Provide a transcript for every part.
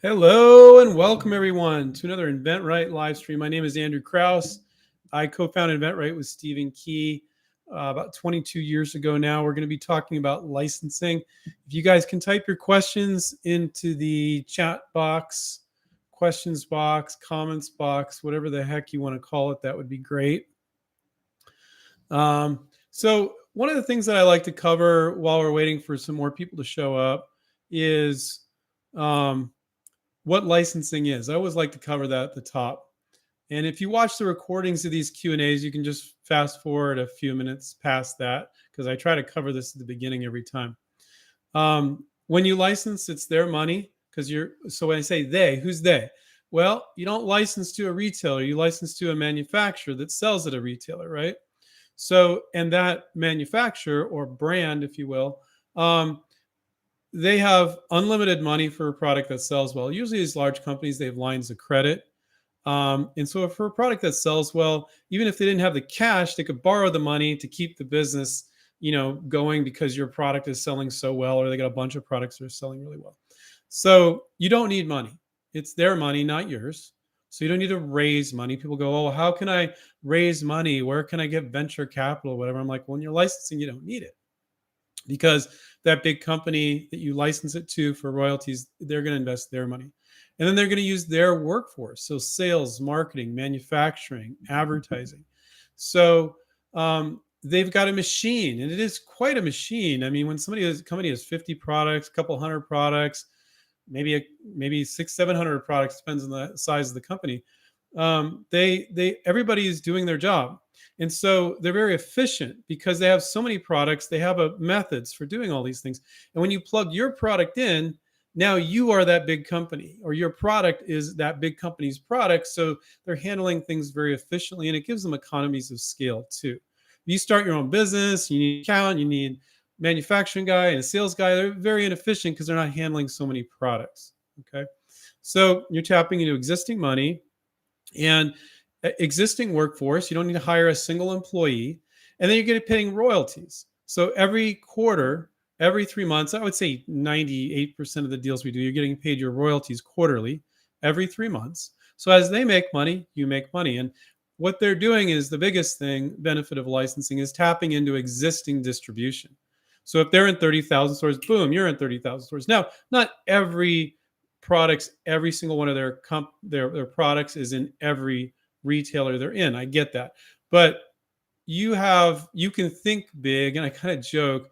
Hello and welcome everyone to another inventRight live stream. My name is Andrew Krauss. I co-founded inventRight with Stephen Key about 22 years ago now. We're going to be talking about licensing. If you guys can type your questions into the chat box, questions box, comments box, whatever the heck you want to call it, that would be great. So one of the things that I like to cover while we're waiting for some more people to show up is what licensing is. I always like to cover that at the top. And if you watch the recordings of these Q&As, you can just fast forward a few minutes past that because I try to cover this at the beginning every time. When you license, it's their money so when I say they, who's they? Well, you don't license to a retailer, you license to a manufacturer that sells at a retailer, right? So, and that manufacturer or brand, if you will, they have unlimited money for a product that sells well. Usually these large companies, they have lines of credit. And so for a product that sells well, even if they didn't have the cash, they could borrow the money to keep the business, going because your product is selling so well, or they got a bunch of products that are selling really well. So you don't need money. It's their money, not yours. So you don't need to raise money. People go, oh, how can I raise money? Where can I get venture capital, whatever? I'm like, well, when you're licensing, you don't need it. Because that big company that you license it to for royalties, they're going to invest their money. And then they're going to use their workforce. So sales, marketing, manufacturing, advertising. So they've got a machine, and it is quite a machine. I mean, when a company has 50 products, a couple hundred products, maybe 600-700 products, depends on the size of the company. Everybody is doing their job. And so they're very efficient because they have so many products. They have methods for doing all these things. And when you plug your product in, now you are that big company, or your product is that big company's product. So they're handling things very efficiently, and it gives them economies of scale too. If you start your own business, you need an accountant, you need a manufacturing guy and a sales guy. They're very inefficient because they're not handling so many products. Okay. So you're tapping into existing money and existing workforce. You don't need to hire a single employee. And then you're getting paying royalties. So every quarter, every 3 months, I would say 98% of the deals we do, you're getting paid your royalties quarterly, every 3 months. So as they make money, you make money. And what they're doing is the biggest benefit of licensing is tapping into existing distribution. So if they're in 30,000 stores, boom, you're in 30,000 stores. Now, not every single one of their products is in every retailer they're in. I get that. But you can think big, and I kind of joke,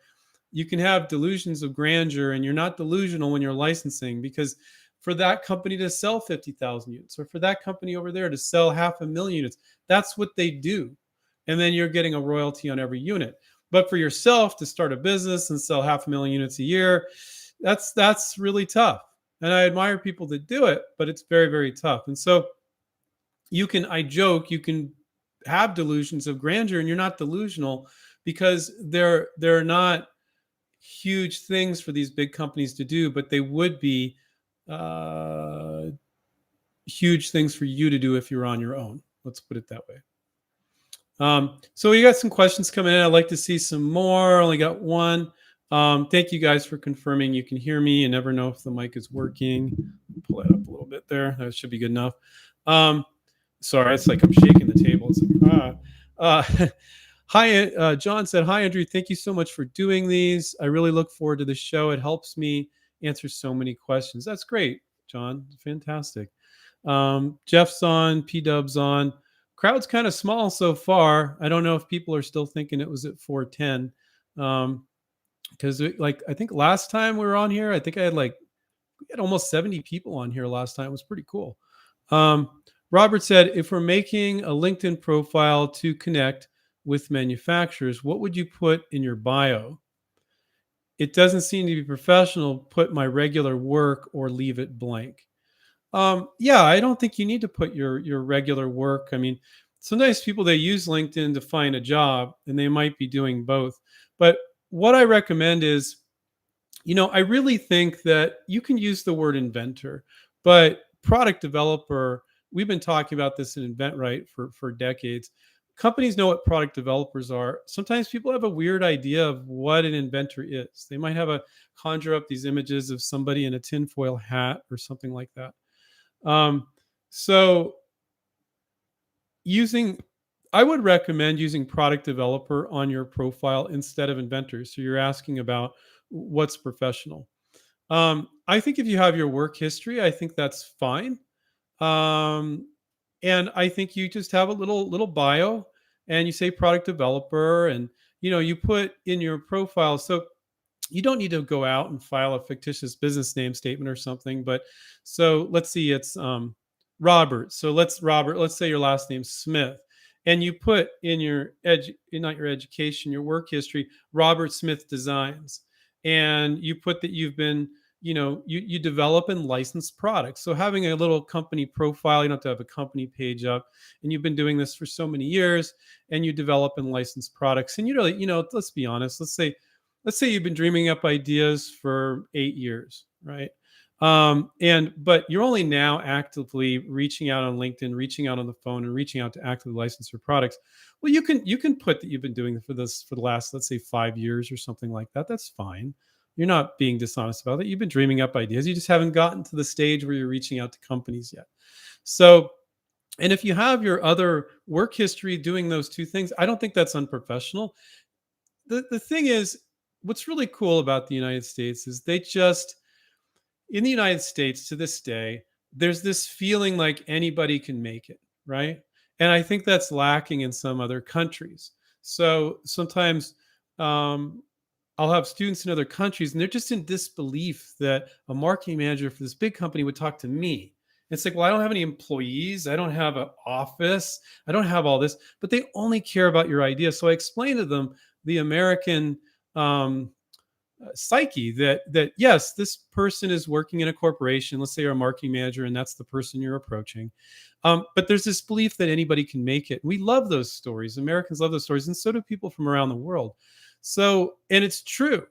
you can have delusions of grandeur, and you're not delusional when you're licensing, because for that company to sell 50,000 units, or for that company over there to sell 500,000 units, that's what they do. And then you're getting a royalty on every unit. But for yourself to start a business and sell 500,000 units a year, that's really tough. And I admire people that do it, but it's very, very tough. And so I joke, you can have delusions of grandeur, and you're not delusional, because they're not huge things for these big companies to do, but they would be huge things for you to do if you're on your own. Let's put it that way. So we got some questions coming in. I'd like to see some more. Only got one. Thank you guys for confirming you can hear me. You never know if the mic is working. Pull that up a little bit there. That should be good enough. Sorry, it's like I'm shaking the table. It's like, hi, John said, hi, Andrew. Thank you so much for doing these. I really look forward to the show. It helps me answer so many questions. That's great, John. Fantastic. Jeff's on, P-Dub's on. Crowd's kind of small so far. I don't know if people are still thinking it was at 410. Because I think last time we were on here, I think we had almost 70 people on here last time. It was pretty cool. Robert said, if we're making a LinkedIn profile to connect with manufacturers, what would you put in your bio? It doesn't seem to be professional. Put my regular work or leave it blank. Yeah, I don't think you need to put your regular work. I mean, sometimes people, they use LinkedIn to find a job, and they might be doing both. But what I recommend is, I really think that you can use the word inventor, but product developer, we've been talking about this in inventRight for decades. companies know what product developers are. Sometimes people have a weird idea of what an inventor is. They might have a conjure up these images of somebody in a tinfoil hat or something like that. Um, so using I would recommend using product developer on your profile instead of inventor. So you're asking about what's professional. I think if you have your work history, I think that's fine. Um, and I think you just have a little bio, and you say product developer, and you put in your profile. So you don't need to go out and file a fictitious business name statement or something. But so let's see, it's Robert. So let's say your last name's Smith, and you put in your not your education, your work history, Robert Smith Designs, and you put that you've been you develop and license products. So having a little company profile, you don't have to have a company page up, and you've been doing this for so many years, and you develop and license products. And really, let's be honest, let's say you've been dreaming up ideas for 8 years, right? And but you're only now actively reaching out on LinkedIn, reaching out on the phone, and reaching out to actively license your products. Well, you can put that you've been doing it for the last, let's say, 5 years or something like that. That's fine. You're not being dishonest about it. You've been dreaming up ideas. You just haven't gotten to the stage where you're reaching out to companies yet. So, and if you have your other work history doing those two things, I don't think that's unprofessional. The thing is, what's really cool about the United States is they just in the United States to this day, there's this feeling like anybody can make it, right? And I think that's lacking in some other countries. So sometimes um, I'll have students in other countries, and they're just in disbelief that a marketing manager for this big company would talk to me. It's like, well, I don't have any employees. I don't have an office. I don't have all this, but they only care about your idea. So I explain to them the American um, psyche that yes, this person is working in a corporation. Let's say you're a marketing manager, and that's the person you're approaching. But there's this belief that anybody can make it. We love those stories. Americans love those stories, and so do people from around the world. So, and it's true.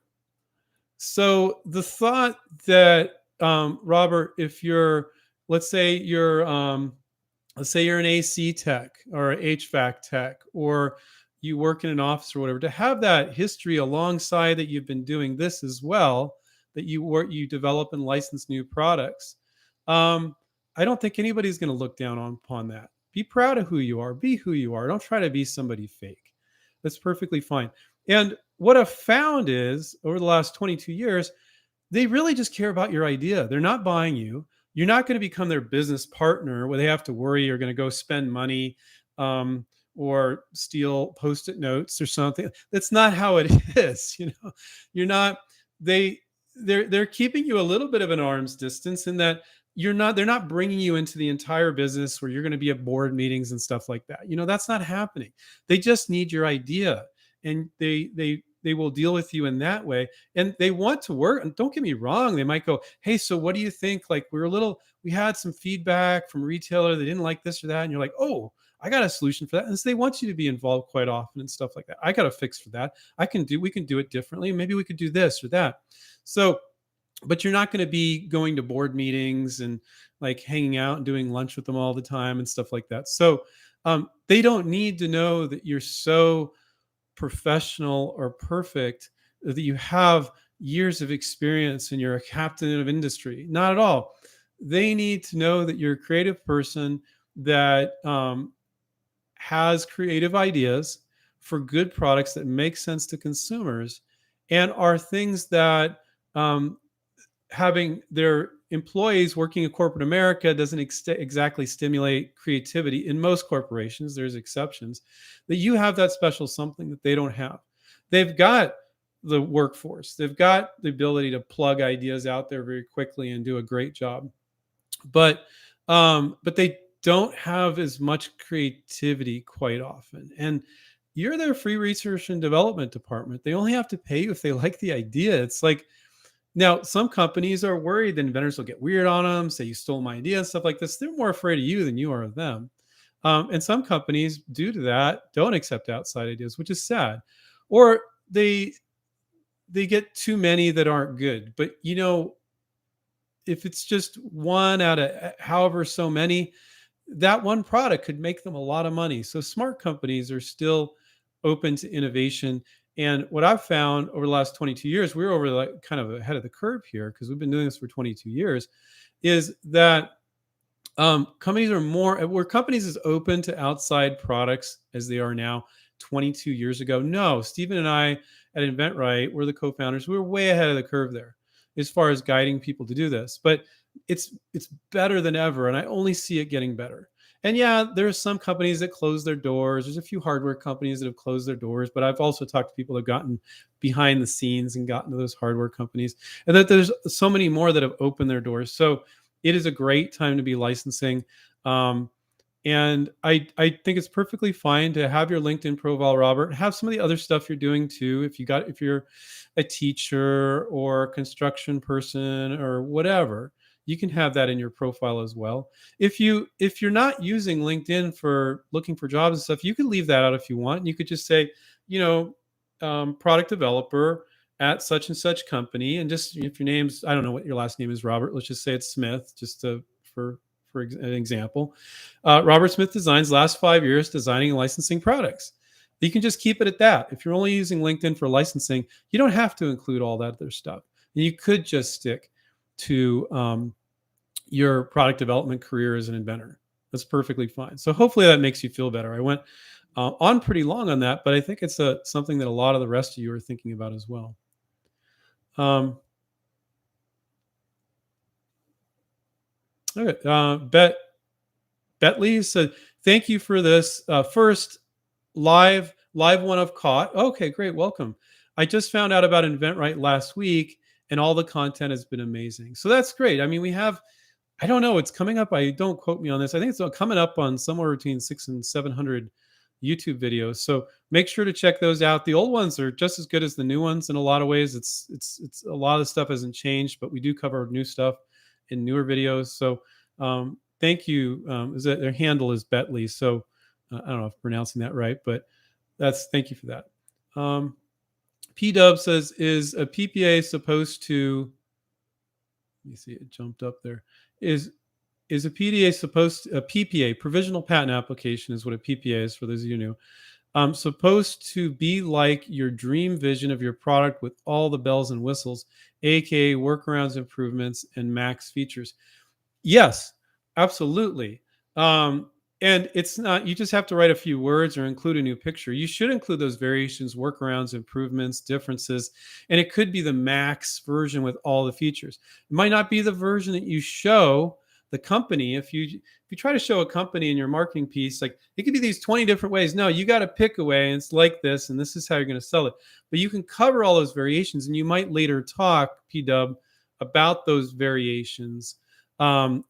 So the thought that Robert, if you're, let's say you're let's say you're an AC tech or an HVAC tech, or you work in an office or whatever, to have that history alongside that you've been doing this as well, that you develop and license new products. Um, I don't think anybody's going to look down upon that. Be proud of who you are. Be who you are. Don't try to be somebody fake. That's perfectly fine. And what I've found is over the last 22 years, they really just care about your idea. They're not buying you. You're not going to become their business partner where they have to worry you're going to go spend money or steal post-it notes or something. That's not how it is. You're not. They're keeping you a little bit of an arm's distance in that they're not bringing you into the entire business where you're going to be at board meetings and stuff like that. That's not happening. They just need your idea, and they will deal with you in that way, and they want to work. And don't get me wrong, they might go, hey, so what do you think? Like, we had some feedback from a retailer, they didn't like this or that, and you're like, oh, I got a solution for that. And so they want you to be involved quite often and stuff like that. I got a fix for that. We can do it differently. Maybe we could do this or that. So, but you're not going to be going to board meetings and like hanging out and doing lunch with them all the time and stuff like that. So they don't need to know that you're so professional or perfect, that you have years of experience and you're a captain of industry. Not at all. They need to know that you're a creative person that has creative ideas for good products that make sense to consumers, and are things that having their employees working in corporate America doesn't exactly stimulate creativity. In most corporations, there's exceptions, that you have that special something that they don't have. They've got the workforce, they've got the ability to plug ideas out there very quickly and do a great job, but they don't have as much creativity quite often. And you're their free research and development department. They only have to pay you if they like the idea. It's like, now, some companies are worried that inventors will get weird on them, say you stole my idea and stuff like this. They're more afraid of you than you are of them. And some companies, due to that, don't accept outside ideas, which is sad. Or they get too many that aren't good. But if it's just one out of however so many, that one product could make them a lot of money. So smart companies are still open to innovation. And what I've found over the last 22 years, we're over like kind of ahead of the curve here because we've been doing this for 22 years, is that companies are more were companies as open to outside products as they are now 22 years ago. No, Stephen and I at InventRight, we're the co-founders. We were way ahead of the curve there as far as guiding people to do this. But it's better than ever, and I only see it getting better. And yeah, there are some companies that close their doors. There's a few hardware companies that have closed their doors, but I've also talked to people that have gotten behind the scenes and gotten to those hardware companies, and that there's so many more that have opened their doors. So it is a great time to be licensing. Um, and I think it's perfectly fine to have your LinkedIn profile, Robert. Have some of the other stuff you're doing too. If you're a teacher or a construction person or whatever, you can have that in your profile as well. If you're not using LinkedIn for looking for jobs and stuff, you can leave that out if you want. You could just say, you know, product developer at such and such company, and just if your name's, I don't know what your last name is, Robert. Let's just say it's Smith, just to for an example. Robert Smith Designs, last 5 years designing and licensing products. You can just keep it at that. If you're only using LinkedIn for licensing, you don't have to include all that other stuff. And you could just stick to your product development career as an inventor. That's perfectly fine. So hopefully that makes you feel better. I went on pretty long on that, but I think it's something that a lot of the rest of you are thinking about as well. Okay. Betley said, "Thank you for this first live one I've caught." Okay, great, welcome. I just found out about InventRight last week, and all the content has been amazing. So that's great. I mean, we have, I don't know, it's coming up. I don't quote me on this. I think it's coming up on somewhere between 600 and 700 YouTube videos. So make sure to check those out. The old ones are just as good as the new ones in a lot of ways. It's a lot of stuff hasn't changed, but we do cover new stuff in newer videos. So thank you. Is that their handle is Betley? So I don't know if I'm pronouncing that right, but thank you for that. P Dub says, is a PPA supposed to? Let me see, it jumped up there. Is a PPA, provisional patent application, is what a PPA is for those of you who know, supposed to be like your dream vision of your product with all the bells and whistles, aka workarounds, improvements, and max features? Yes, absolutely. And it's not, you just have to write a few words or include a new picture. You should include those variations, workarounds, improvements, differences, and it could be the max version with all the features. It might not be the version that you show the company. If you try to show a company in your marketing piece, like it could be these 20 different ways. No, you got to pick a way, and it's like this, and this is how you're going to sell it. But you can cover all those variations, and you might later talk, P-Dub, about those variations.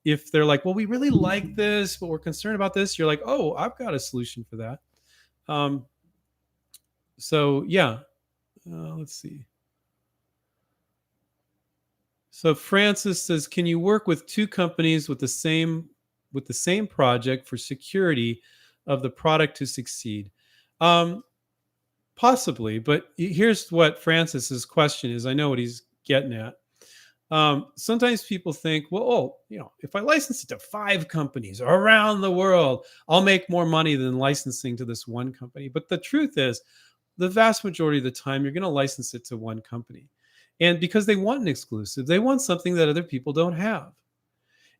If they're like, well, we really like this, but we're concerned about this, you're like, oh, I've got a solution for that. So yeah, let's see. So Francis says, can you work with two companies with the same project for security of the product to succeed? Possibly, but here's what Francis's question is. I know what he's getting at. Sometimes people think, well, if I license it to 5 companies around the world, I'll make more money than licensing to this one company. But the truth is, the vast majority of the time, you're going to license it to one company. And because they want an exclusive, they want something that other people don't have.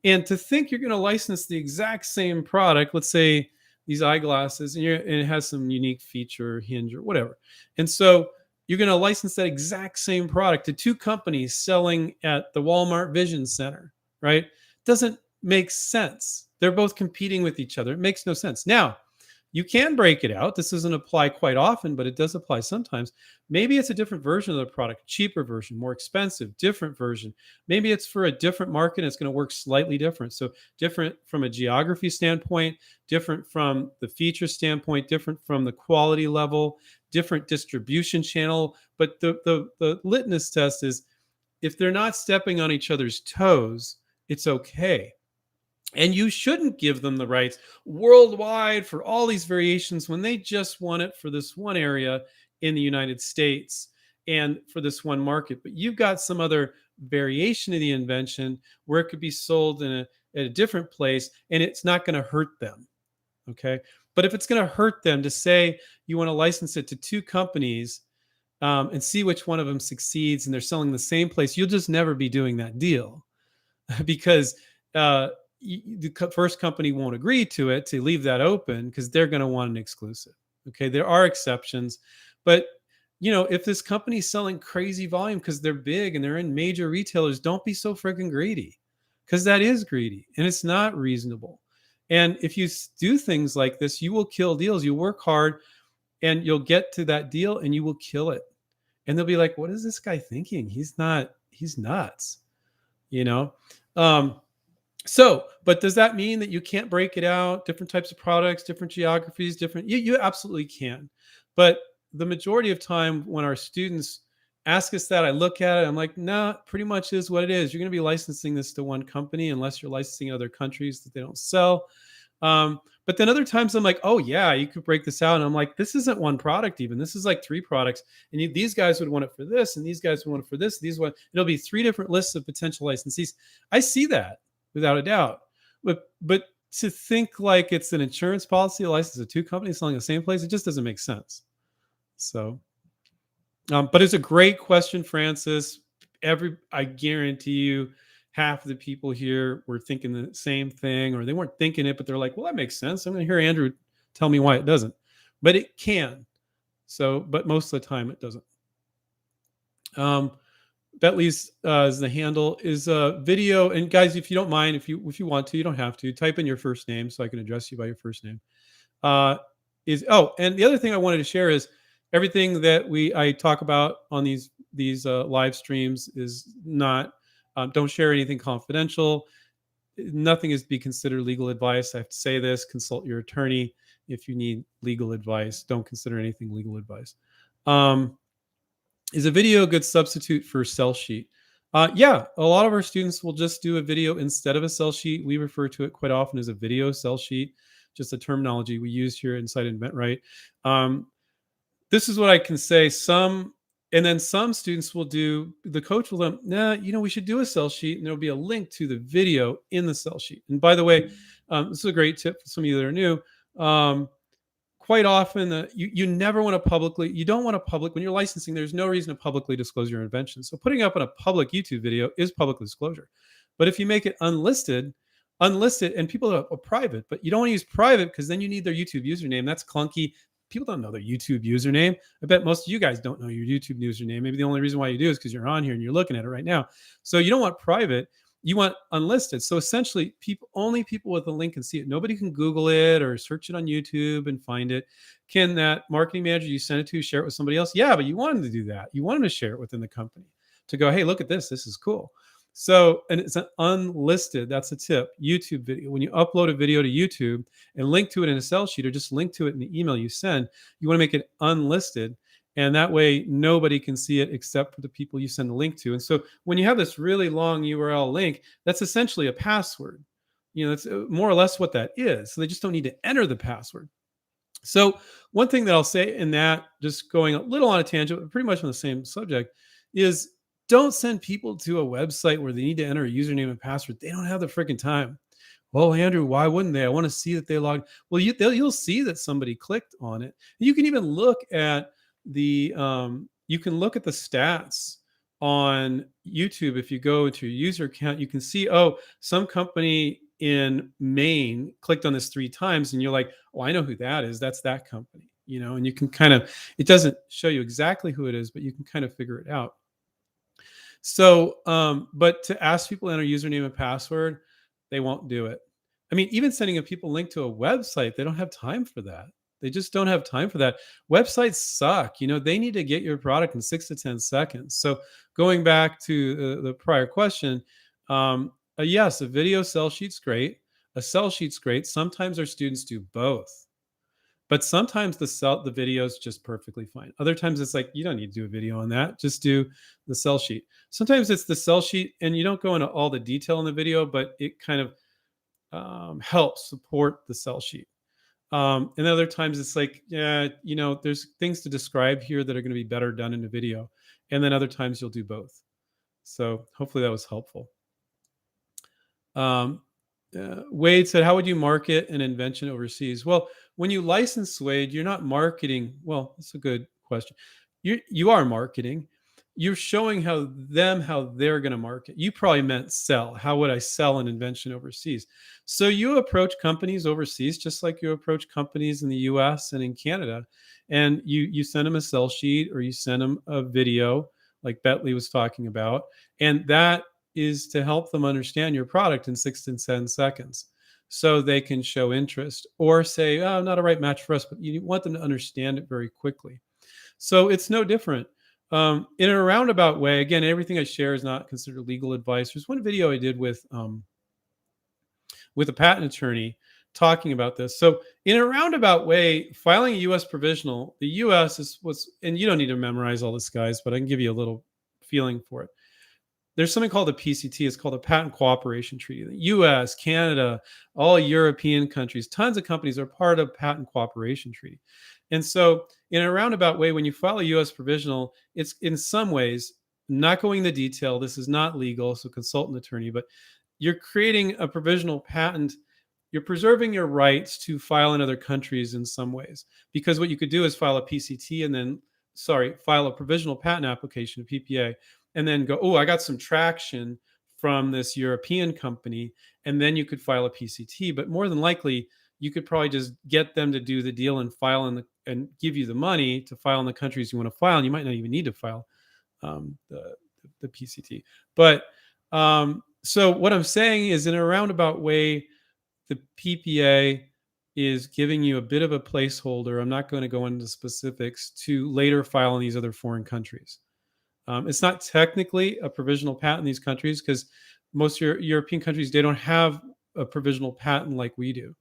And to think you're going to license the exact same product, let's say these eyeglasses, and it has some unique feature, hinge or whatever. And so you're going to license that exact same product to 2 companies selling at the Walmart Vision Center, right? Doesn't make sense. They're both competing with each other. It makes no sense. Now, you can break it out. This doesn't apply quite often, but it does apply sometimes. Maybe it's a different version of the product, cheaper version, more expensive, different version. Maybe it's for a different market and it's going to work slightly different. So different from a geography standpoint, different from the feature standpoint, different from the quality level, different distribution channel. But the litmus test is, if they're not stepping on each other's toes, it's okay. And you shouldn't give them the rights worldwide for all these variations when they just want it for this one area in the United States and for this one market. But you've got some other variation of the invention where it could be sold in at a different place, and it's not going to hurt them. Okay. But if it's going to hurt them to say you want to license it to two companies, and see which one of them succeeds and they're selling the same place, you'll just never be doing that deal because uh, the first company won't agree to it, to leave that open, because they're going to want an exclusive. Okay. There are exceptions, but if this company's selling crazy volume because they're big and they're in major retailers, don't be so freaking greedy, because that is greedy and it's not reasonable. And if you do things like this, you will kill deals. You work hard and you'll get to that deal and you will kill it. And they'll be like, what is this guy thinking? He's nuts, you know? But does that mean that you can't break it out? Different types of products, different geographies, you absolutely can. But the majority of time when our students ask us that, I look at it, I'm like, nah, pretty much is what it is. You're going to be licensing this to one company unless you're licensing in other countries that they don't sell. But then other times I'm like, oh yeah, you could break this out. And I'm like, this isn't one product even. This is like three products. And these guys would want it for this, and these guys would want it for this. It'll be three different lists of potential licensees. I see that without a doubt. But to think like it's an insurance policy, a license of two companies selling the same place, it just doesn't make sense. So, but it's a great question, Francis. I guarantee you, half of the people here were thinking the same thing, or they weren't thinking it, but they're like, well, that makes sense. I'm going to hear Andrew tell me why it doesn't. But it can. So, but most of the time it doesn't. Bentley's is the handle, is video. And guys, if you don't mind, if you want to, you don't have to type in your first name so I can address you by your first name. And the other thing I wanted to share is everything that I talk about on these live streams is not, don't share anything confidential. Nothing is to be considered legal advice. I have to say this: consult your attorney if you need legal advice. Don't consider anything legal advice. Is a video a good substitute for a sell sheet? Yeah, a lot of our students will just do a video instead of a sell sheet. We refer to it quite often as a video sell sheet, just a terminology we use here inside inventRight. This is what I can say. Some students will do, the coach will them, nah, we should do a sell sheet, and there'll be a link to the video in the sell sheet. And by the way, this is a great tip for some of you that are new. Quite often, you never want to you don't want to when you're licensing, there's no reason to publicly disclose your invention. So putting up on a public YouTube video is public disclosure. But if you make it unlisted, and people are private, but you don't want to use private because then you need their YouTube username. That's clunky. People don't know their YouTube username. I bet most of you guys don't know your YouTube username. Maybe the only reason why you do is because you're on here and you're looking at it right now. So you don't want private. You want unlisted. So essentially, only people with a link can see it. Nobody can Google it or search it on YouTube and find it. Can that marketing manager you send it to share it with somebody else? Yeah, but you want them to do that. You want them to share it within the company to go, hey, look at this. This is cool. So, and it's an unlisted, that's a tip, YouTube video. When you upload a video to YouTube and link to it in a sell sheet, or just link to it in the email you send, you want to make it unlisted. And that way nobody can see it except for the people you send the link to. And so when you have this really long URL link, that's essentially a password. That's more or less what that is. So they just don't need to enter the password. So one thing that I'll say in that, just going a little on a tangent, but pretty much on the same subject, is don't send people to a website where they need to enter a username and password. They don't have the freaking time. Well, Andrew, why wouldn't they? I want to see that they logged. Well, you'll see that somebody clicked on it. You can even look at the stats on YouTube. If you go to your user account, you can see, some company in Maine clicked on this 3 times, and you're like, oh, I know who that is. That's that company, and you can it doesn't show you exactly who it is, but you can kind of figure it out. So, but to ask people to enter username and password, they won't do it. I mean, even sending a people link to a website, they don't have time for that. They just don't have time for that. Websites suck. They need to get your product in 6 to 10 seconds. So going back to the prior question, yes, a video sell sheet's great. A sell sheet's great. Sometimes our students do both. But sometimes the video is just perfectly fine. Other times it's like, you don't need to do a video on that. Just do the sell sheet. Sometimes it's the sell sheet and you don't go into all the detail in the video, but it kind of helps support the sell sheet. And other times it's like, yeah, there's things to describe here that are going to be better done in a video. And then other times you'll do both. So hopefully that was helpful. Wade said, "How would you market an invention overseas?" Well, when you license, Wade, you're not marketing. Well, that's a good question. You are marketing. You're showing how they're going to market. You probably meant sell. How would I sell an invention overseas? So you approach companies overseas just like you approach companies in the U.S. and in Canada, and you send them a sell sheet or you send them a video like Bentley was talking about, and that is to help them understand your product in 6 to 10 seconds so they can show interest or say, oh, not a right match for us, but you want them to understand it very quickly. So it's no different. In a roundabout way, again, everything I share is not considered legal advice. There's one video I did with a patent attorney talking about this. So, in a roundabout way, filing a U.S. provisional, the U.S. and you don't need to memorize all this, guys, but I can give you a little feeling for it. There's something called a PCT. It's called a Patent Cooperation Treaty. The U.S., Canada, all European countries, tons of companies are part of Patent Cooperation Treaty. And so, in a roundabout way, when you file a U.S. provisional, it's in some ways not going into detail. This is not legal, so consult an attorney. But you're creating a provisional patent. You're preserving your rights to file in other countries in some ways, because what you could do is file a PCT and then, file a provisional patent application, a PPA, and then go, oh, I got some traction from this European company, and then you could file a PCT. But more than likely, you could probably just get them to do the deal and file and give you the money to file in the countries you want to file, and you might not even need to file the PCT. But so what I'm saying is, in a roundabout way, the PPA is giving you a bit of a placeholder. I'm not going to go into specifics to later file in these other foreign countries. It's not technically a provisional patent in these countries because most European countries, they don't have a provisional patent like we do.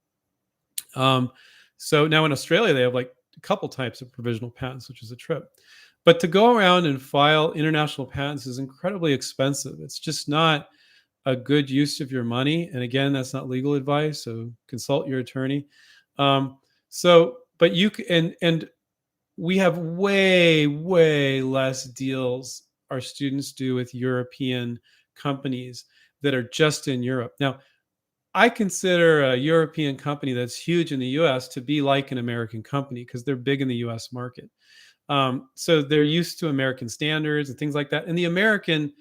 So now in Australia, they have like a couple types of provisional patents, which is a trip. But to go around and file international patents is incredibly expensive. It's just not a good use of your money. And again, that's not legal advice, so consult your attorney. But you and we have way less deals our students do with European companies that are just in Europe. Now, I consider a European company that's huge in the US to be like an American company because they're big in the US market. So they're used to American standards and things like that. And the American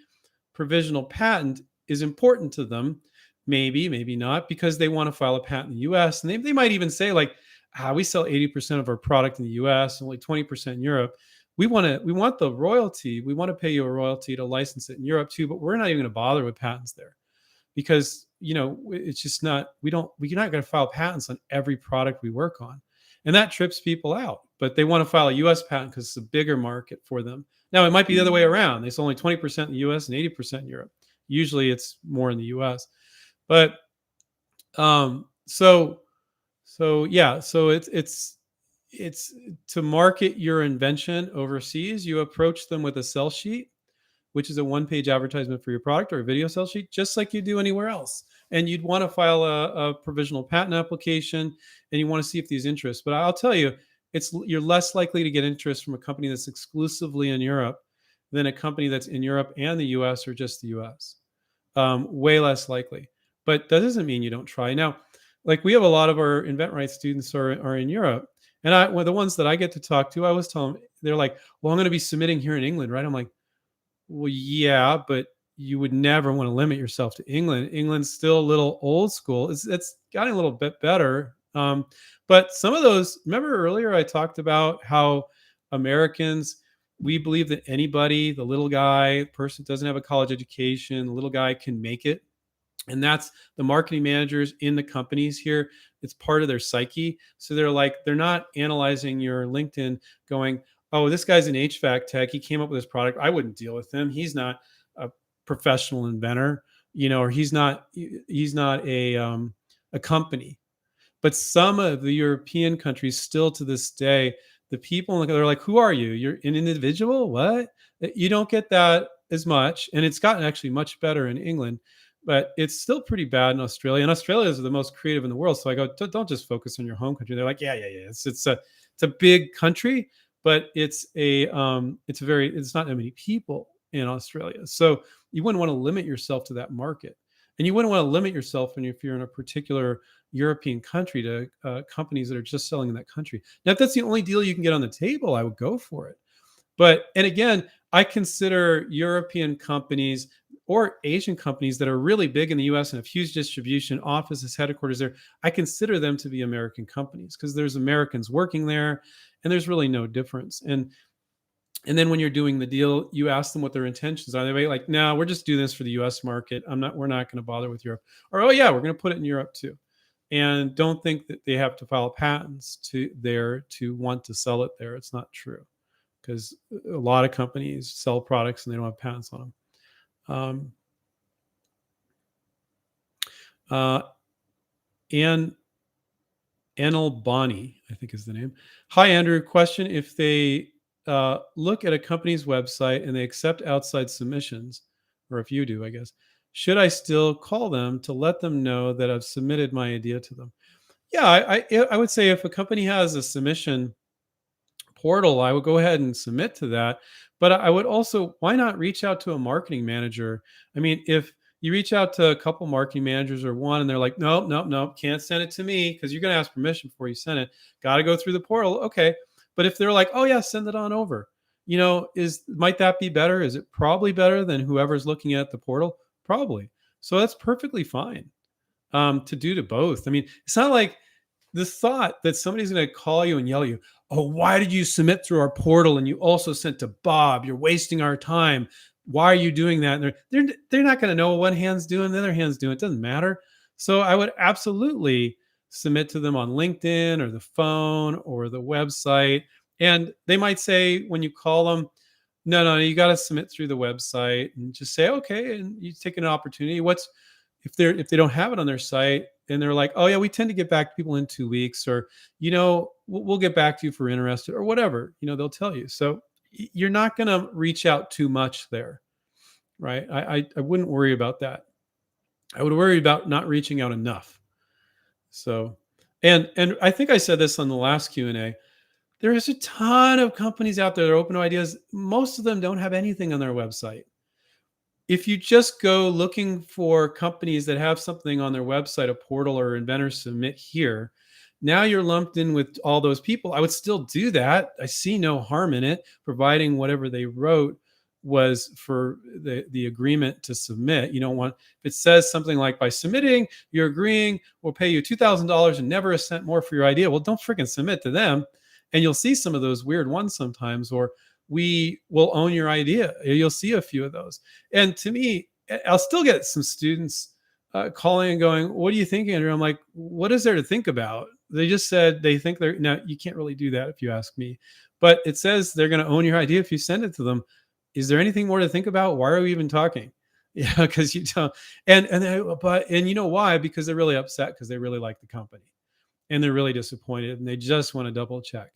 provisional patent is important to them, maybe not, because they want to file a patent in the US. And they might even say, like, we sell 80% of our product in the US, only 20% in Europe. We want the royalty. We want to pay you a royalty to license it in Europe too, but we're not even going to bother with patents there because, it's just not, we're not going to file patents on every product we work on. And that trips people out, but they want to file a US patent because it's a bigger market for them. Now, it might be the other way around. They sell only 20% in the US and 80% in Europe. Usually it's more in the US. But so it's to market your invention overseas, you approach them with a sell sheet, which is a one-page advertisement for your product, or a video sell sheet, just like you do anywhere else. And you'd want to file a provisional patent application, and you want to see if there's interest. But I'll tell you, you're less likely to get interest from a company that's exclusively in Europe than a company that's in Europe and the US or just the US. Way less likely. But that doesn't mean you don't try. Now, like, we have a lot of our inventRight students are in Europe. And the ones that I get to talk to, I always tell them, they're like, well, I'm going to be submitting here in England, right? I'm like, well, yeah, but you would never want to limit yourself to England. England's still a little old school. It's gotten a little bit better. But some of those, remember earlier I talked about how Americans, we believe that anybody, the little guy, person doesn't have a college education, the little guy can make it. And that's the marketing managers in the companies here. It's part of their psyche. So they're not analyzing your LinkedIn going, oh, this guy's an HVAC tech. He came up with this product. I wouldn't deal with him. He's not a professional inventor, or he's not a company. But some of the European countries still to this day, the people, they're like, who are you? You're an individual? What? You don't get that as much. And it's gotten actually much better in England, but it's still pretty bad in Australia. And Australia is the most creative in the world. So I go, don't just focus on your home country. They're like, yeah. It's a big country, but it's not that many people in Australia. So you wouldn't want to limit yourself to that market. And you wouldn't want to limit yourself if you're in a particular European country to companies that are just selling in that country. Now, if that's the only deal you can get on the table, I would go for it. But and again, I consider European companies or Asian companies that are really big in the US and have huge distribution offices, headquarters there. I consider them to be American companies because there's Americans working there and there's really no difference. And then when you're doing the deal, you ask them what their intentions are. They're like, no, we're just doing this for the US market. We're not going to bother with Europe. Or, oh yeah, we're going to put it in Europe too. And don't think that they have to file patents to want to sell it there. It's not true because a lot of companies sell products and they don't have patents on them. Uh, and Anil Bani, I think is the name. Hi, Andrew. Question: if they look at a company's website and they accept outside submissions, or if you do, I guess, should I still call them to let them know that I've submitted my idea to them? Yeah, I would say if a company has a submission portal, I would go ahead and submit to that. But I would also, why not reach out to a marketing manager? I mean, if you reach out to a couple marketing managers or one and they're like, nope, nope, nope, can't send it to me because you're going to ask permission before you send it. Got to go through the portal. Okay. But if they're like, oh, yeah, send it on over, might that be better? Is it probably better than whoever's looking at the portal? Probably. So that's perfectly fine to do to both. I mean, it's not like the thought that somebody's going to call you and yell at you, oh, why did you submit through our portal and you also sent to Bob? You're wasting our time. Why are you doing that? And they're not going to know what one hand's doing, the other hand's doing. It doesn't matter. So I would absolutely submit to them on LinkedIn or the phone or the website. And they might say when you call them, no, you got to submit through the website, and just say, okay, and you take an opportunity. If they don't have it on their site and they're like, oh yeah, we tend to get back to people in 2 weeks, or we'll get back to you if we're interested, or whatever, they'll tell you. So you're not going to reach out too much there, right? I wouldn't worry about that. I would worry about not reaching out enough. So and I think I said this on the last Q&A. There is a ton of companies out there that are open to ideas. Most of them don't have anything on their website. If you just go looking for companies that have something on their website, a portal or inventor submit here, now you're lumped in with all those people. I would still do that. I see no harm in it, providing whatever they wrote was for the agreement to submit. You don't want, if it says something like, by submitting, you're agreeing, we'll pay you $2,000 and never a cent more for your idea. Well, don't freaking submit to them. And you'll see some of those weird ones sometimes, or we will own your idea. You'll see a few of those. And to me, I'll still get some students calling and going, what do you think, Andrew? I'm like, what is there to think about? They just said they think they're, now you can't really do that if you ask me, but it says they're going to own your idea if you send it to them. Is there anything more to think about? Why are we even talking? Yeah, because you don't. And you know why? Because they're really upset because they really like the company and they're really disappointed and they just want to double check.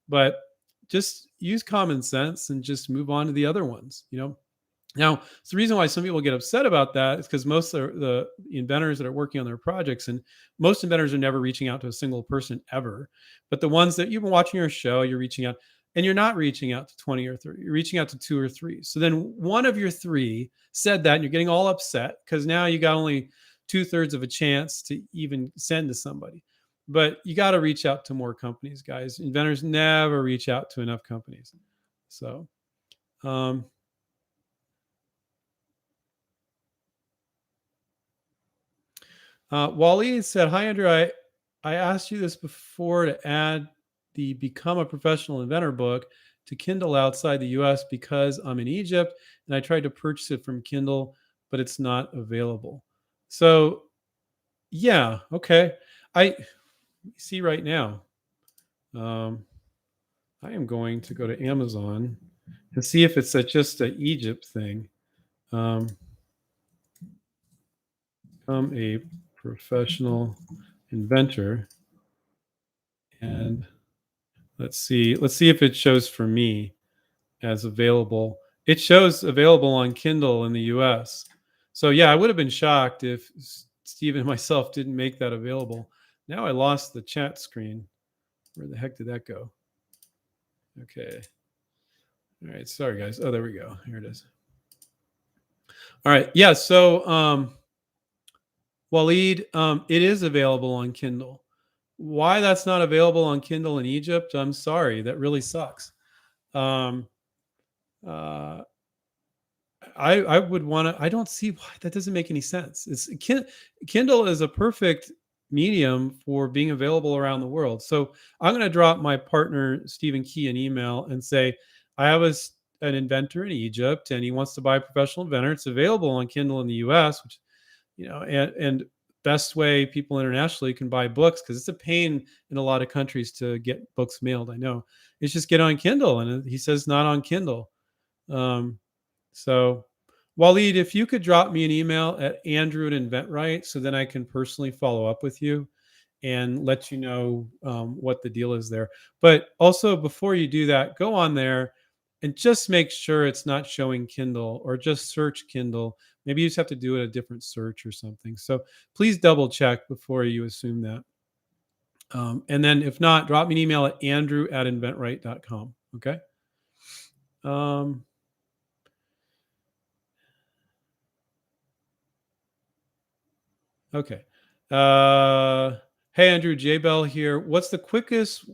But just use common sense and just move on to the other ones. Now, it's the reason why some people get upset about that is because most of the inventors that are working on their projects, and most inventors are never reaching out to a single person ever. But the ones that you've been watching your show, you're reaching out, and you're not reaching out to 20 or 30, you're reaching out to 2 or 3. So then one of your 3 said that, and you're getting all upset because now you got only 2/3 of a chance to even send to somebody. But you got to reach out to more companies, guys. Inventors never reach out to enough companies. So, Wally said, hi, Andrew. I asked you this before to add the Become a Professional Inventor book to Kindle outside the US because I'm in Egypt and I tried to purchase it from Kindle, but it's not available. So, yeah, okay. I see right now. I am going to go to Amazon and see if it's just an Egypt thing. Become a professional inventor, and let's see if it shows for me as available. It shows available on Kindle in the US. So yeah, I would have been shocked if Steve and myself didn't make that available. Now I lost the chat screen. Where the heck did that go? Okay. All right. Sorry, guys. Oh, there we go. Here it is. All right. Yeah. So Waleed, it is available on Kindle. Why that's not available on Kindle in Egypt, I'm sorry. That really sucks. Um, uh, I would want to. I don't see why that doesn't make any sense. Kindle is a perfect medium for being available around the world. So I'm going to drop my partner Stephen Key an email and say I have an inventor in Egypt and he wants to buy a professional inventor. It's available on Kindle in the U.S., which and best way people internationally can buy books because it's a pain in a lot of countries to get books mailed. I know it's just get on Kindle, and he says not on Kindle. Um, so, Waleed, if you could drop me an email at Andrew at InventRight, so then I can personally follow up with you and let you know what the deal is there. But also, before you do that, go on there and just make sure it's not showing Kindle or just search Kindle. Maybe you just have to do a different search or something. So please double check before you assume that. And then if not, drop me an email at Andrew at inventRight.com. Okay. Um, Okay. Uh, hey Andrew, J Bell here. What's the quickest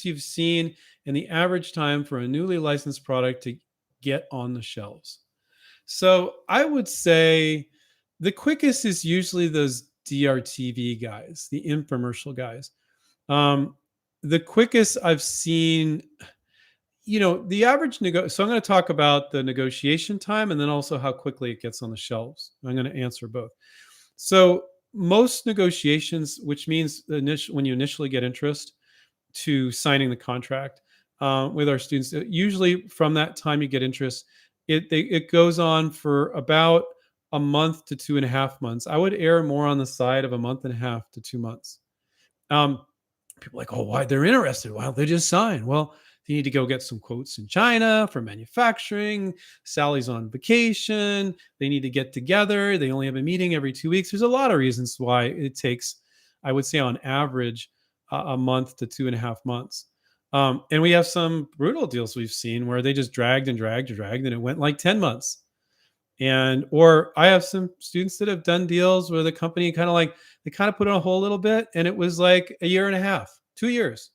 you've seen in the average time for a newly licensed product to get on the shelves? So I would say the quickest is usually those DRTV guys, the infomercial guys. Um, the quickest I've seen, the average so I'm going to talk about the negotiation time and then also how quickly it gets on the shelves. I'm going to answer both. So most negotiations, which means when you initially get interest to signing the contract with our students, usually from that time you get interest, it goes on for about a month to 2.5 months. I would err more on the side of a month and a half to 2 months. Um, People are like, oh, why they're interested? Why don't they just sign? Well, they need to go get some quotes in China for manufacturing. Sally's on vacation. They need to get together. They only have a meeting every 2 weeks. There's a lot of reasons why it takes, I would say, on average, a month to 2.5 months. And we have some brutal deals we've seen where they just dragged and dragged and dragged, and it went like 10 months. And or I have some students that have done deals where the company they kind of put on hold a little bit, and it was like a year and a half, 2 years.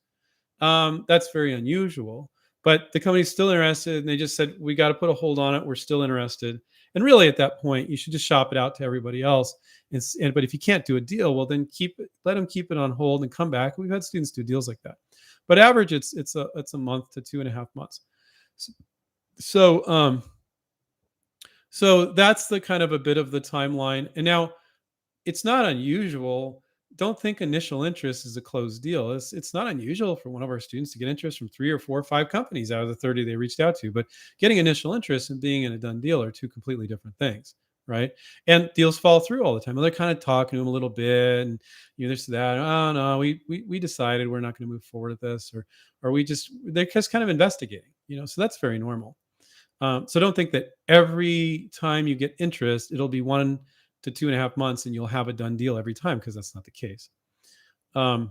That's very unusual, but the company's still interested, and they just said we got to put a hold on it. We're still interested, and really at that point, you should just shop it out to everybody else. But if you can't do a deal, well then let them keep it on hold and come back. We've had students do deals like that, but average it's a month to 2.5 months. So so that's the kind of a bit of the timeline. And now it's not unusual. Don't think initial interest is a closed deal. It's not unusual for one of our students to get interest from 3 or 4 or 5 companies out of the 30 they reached out to. But getting initial interest and being in a done deal are two completely different things, right? And deals fall through all the time. And they're kind of talking to them a little bit, and this that. Oh no, we decided we're not going to move forward with this, or they're just kind of investigating. So that's very normal. So don't think that every time you get interest, it'll be 1 to 2.5 months and you'll have a done deal every time, because that's not the case. Um,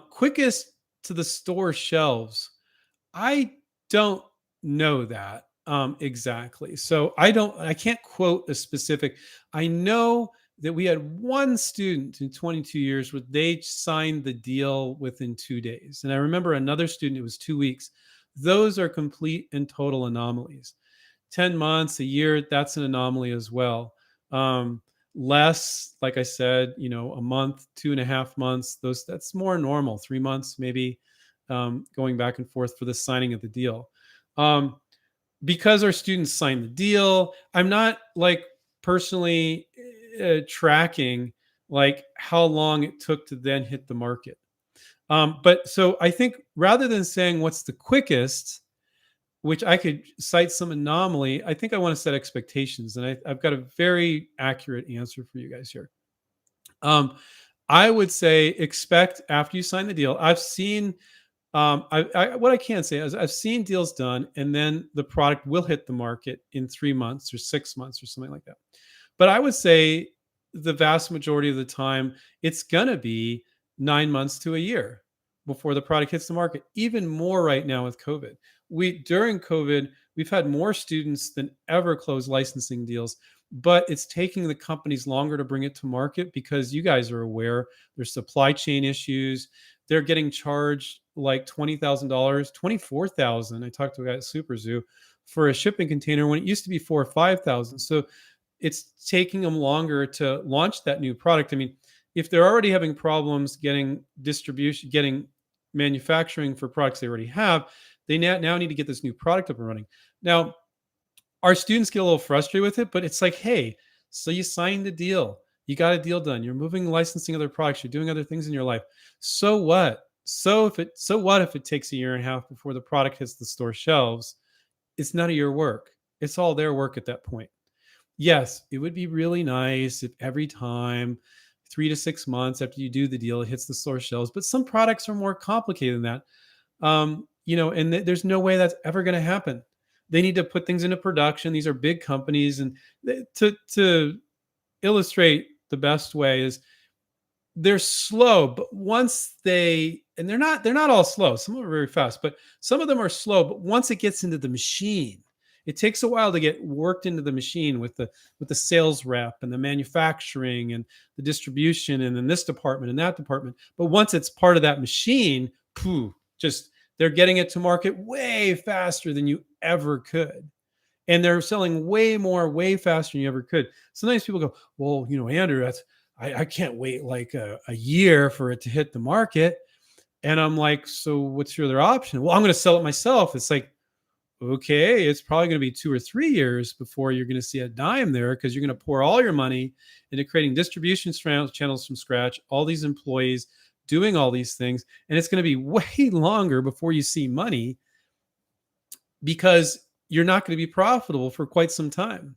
quickest to the store shelves, I don't know that exactly. So I can't quote a specific. I know that we had one student in 22 years where they signed the deal within 2 days. And I remember another student, it was 2 weeks. Those are complete and total anomalies. 10 months, a year, that's an anomaly as well. Less, like I said, a month, 2.5 months, that's more normal. 3 months, maybe, going back and forth for the signing of the deal. Because our students signed the deal, I'm not like personally tracking like how long it took to then hit the market. But so I think rather than saying what's the quickest, which I could cite some anomaly, I think I want to set expectations. And I've got a very accurate answer for you guys here. I would say expect after you sign the deal. I've seen, what I can say is I've seen deals done, and then the product will hit the market in 3 months or 6 months or something like that. But I would say the vast majority of the time, it's going to be 9 months to a year before the product hits the market. Even more right now with COVID. During COVID, we've had more students than ever close licensing deals, but it's taking the companies longer to bring it to market because you guys are aware there's supply chain issues. They're getting charged like $20,000, 24,000. I talked to a guy at Super Zoo for a shipping container when it used to be 4 or 5,000. So it's taking them longer to launch that new product. I mean, if they're already having problems getting distribution, getting manufacturing for products they already have, they now need to get this new product up and running. Now, our students get a little frustrated with it, but it's like, hey, so you signed the deal, you got a deal done, you're moving licensing other products, you're doing other things in your life. So what? So what if it takes a year and a half before the product hits the store shelves? It's none of your work. It's all their work at that point. Yes, it would be really nice if every time 3 to 6 months after you do the deal, it hits the store shelves. But some products are more complicated than that. And there's no way that's ever going to happen. They need to put things into production. These are big companies, and to illustrate the best way is they're slow, but once they're not all slow. Some of them are very fast, but some of them are slow. But once it gets into the machine, it takes a while to get worked into the machine with the sales rep and the manufacturing and the distribution and then this department and that department. But once it's part of that machine, just they're getting it to market way faster than you ever could. And they're selling way more, way faster than you ever could. Sometimes people go, well, Andrew, I can't wait like a year for it to hit the market. And I'm like, so what's your other option? Well, I'm going to sell it myself. It's like, okay, it's probably going to be 2 or 3 years before you're going to see a dime there because you're going to pour all your money into creating distribution channels from scratch, all these employees doing all these things. And it's going to be way longer before you see money because you're not going to be profitable for quite some time,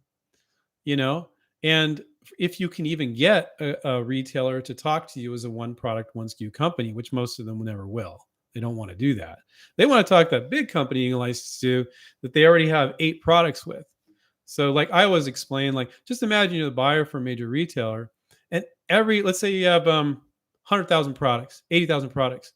and if you can even get a retailer to talk to you as a one product, one SKU company, which most of them never will. They don't want to do that. They want to talk to that big company you can license to that they already have 8 products with. So like I always explain, like just imagine you're the buyer for a major retailer and let's say you have 100,000 products, 80,000 products.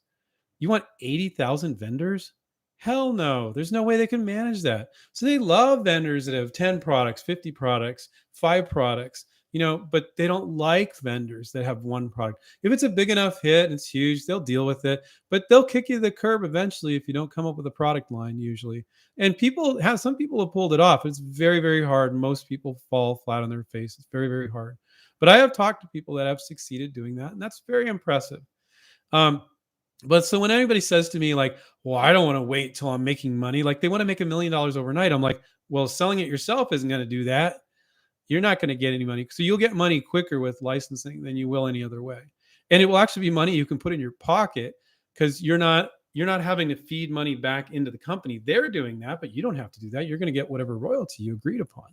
You want 80,000 vendors? Hell no. There's no way they can manage that. So they love vendors that have 10 products, 50 products, 5 products, but they don't like vendors that have one product. If it's a big enough hit and it's huge, they'll deal with it, but they'll kick you to the curb eventually if you don't come up with a product line usually. And some people have pulled it off. It's very, very hard. Most people fall flat on their face. It's very, very hard. But I have talked to people that have succeeded doing that, and that's very impressive. But so when anybody says to me like, well, I don't want to wait till I'm making money, like they want to make $1 million overnight. I'm like, well, selling it yourself isn't going to do that. You're not going to get any money. So you'll get money quicker with licensing than you will any other way. And it will actually be money you can put in your pocket because you're not having to feed money back into the company. They're doing that, but you don't have to do that. You're going to get whatever royalty you agreed upon.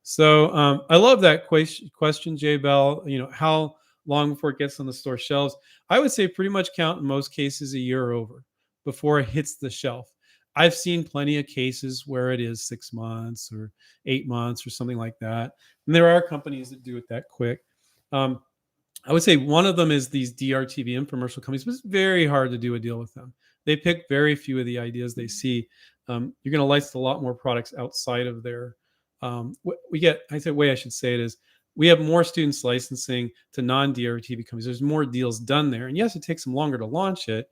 So I love that question, Jay Bell. How long before it gets on the store shelves? I would say pretty much count in most cases a year or over before it hits the shelf. I've seen plenty of cases where it is 6 months or 8 months or something like that. And there are companies that do it that quick. I would say one of them is these DRTV infomercial companies, but it's very hard to do a deal with them. They pick very few of the ideas they see. You're going to license a lot more products outside of their way I should say it is we have more students licensing to non-DRTV companies. There's more deals done there. And yes, it takes them longer to launch it,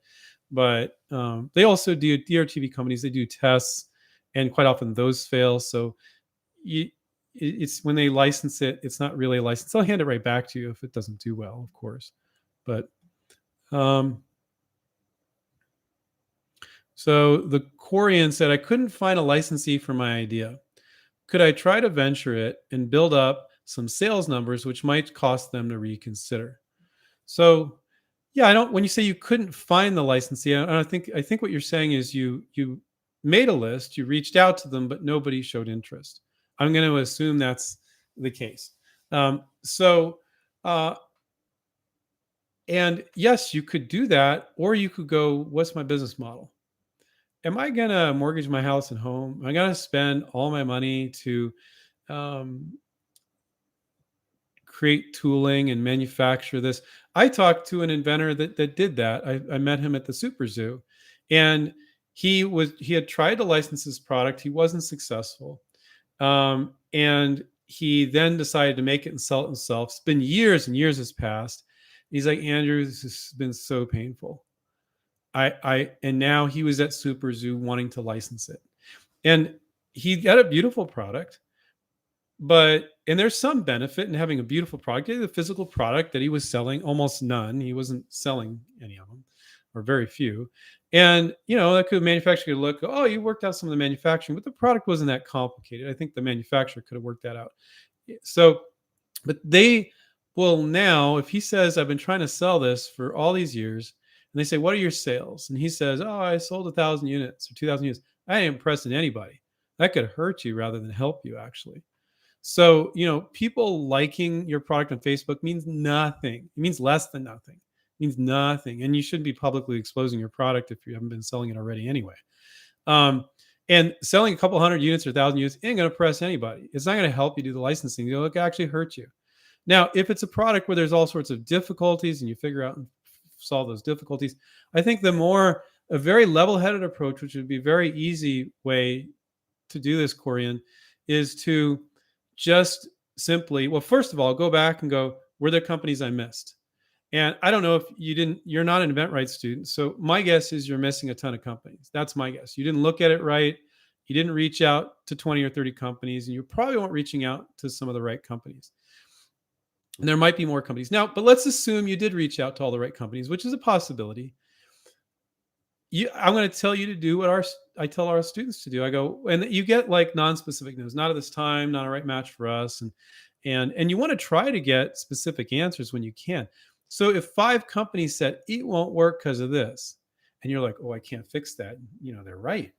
but they also do DRTV companies. They do tests and quite often those fail. So it's when they license it, it's not really a license. They'll hand it right back to you if it doesn't do well, of course. But so the Corian said, I couldn't find a licensee for my idea. Could I try to venture it and build up some sales numbers, which might cost them to reconsider? So, yeah, when you say you couldn't find the licensee, I think what you're saying is you made a list, you reached out to them, but nobody showed interest. I'm going to assume that's the case. And yes, you could do that, or you could go, what's my business model? Am I going to mortgage my house and home? Am I going to spend all my money to create tooling and manufacture this? I talked to an inventor that did that. I met him at the Super Zoo, and he had tried to license his product. He wasn't successful. And he then decided to make it and sell it himself. It's been years and years has passed. He's like, Andrew, this has been so painful. And now he was at Super Zoo wanting to license it. And he got a beautiful product, and there's some benefit in having a beautiful product. The physical product that he was selling, almost none. He wasn't selling any of them, or very few. And that manufacturer could look, oh, you worked out some of the manufacturing, but the product wasn't that complicated. I think the manufacturer could have worked that out. So, but they will now, if he says, I've been trying to sell this for all these years, and they say, what are your sales? And he says, oh, I sold 1,000 units or 2,000 units. I ain't impressing anybody. That could hurt you rather than help you, actually. So, people liking your product on Facebook means nothing. It means less than nothing. It means nothing. And you shouldn't be publicly exposing your product if you haven't been selling it already anyway. And selling a couple hundred units or 1,000 units ain't going to impress anybody. It's not going to help you do the licensing. It can actually hurt you. Now, if it's a product where there's all sorts of difficulties and you figure out and solve those difficulties, I think a very level-headed approach, which would be a very easy way to do this, Corian, is to just simply, well, first of all, go back and go, were there companies I missed? And I don't know if you're not an InventRight student. So my guess is you're missing a ton of companies. That's my guess. You didn't look at it right. You didn't reach out to 20 or 30 companies, and you probably weren't reaching out to some of the right companies. And there might be more companies now, but let's assume you did reach out to all the right companies, which is a possibility. I'm going to tell you to do what I tell our students to do. I go, and you get like non-specific no's, not at this time, not a right match for us. And you want to try to get specific answers when you can. So if 5 companies said it won't work because of this, and you're like, oh, I can't fix that. They're right.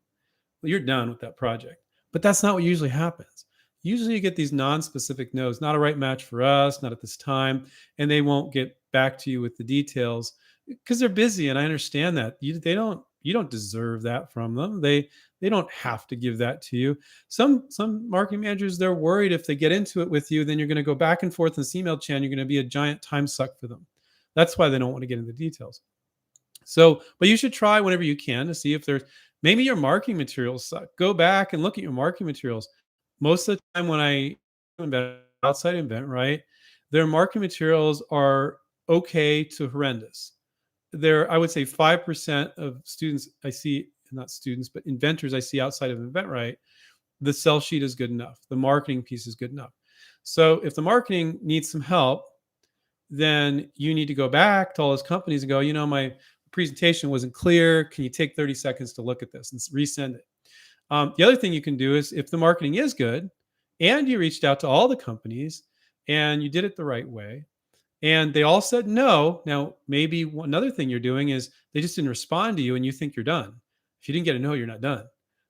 Well, you're done with that project. But that's not what usually happens. Usually you get these non-specific no's, not a right match for us, not at this time, and they won't get back to you with the details because they're busy. And I understand that. You don't deserve that from them. They don't have to give that to you. Some marketing managers, they're worried if they get into it with you, then you're going to go back and forth in this email chain. You're going to be a giant time suck for them. That's why they don't want to get into the details. So, but you should try whenever you can to see if there's maybe your marketing materials suck. Go back and look at your marketing materials. Most of the time when I invent outside InventRight, their marketing materials are okay to horrendous. I would say 5% of students I see, not students, but inventors I see outside of InventRight, the sell sheet is good enough. The marketing piece is good enough. So if the marketing needs some help, then you need to go back to all those companies and go, my presentation wasn't clear. Can you take 30 seconds to look at this and resend it? The other thing you can do is if the marketing is good and you reached out to all the companies and you did it the right way and they all said no. Now, maybe another thing you're doing is they just didn't respond to you and you think you're done. If you didn't get a no, you're not done.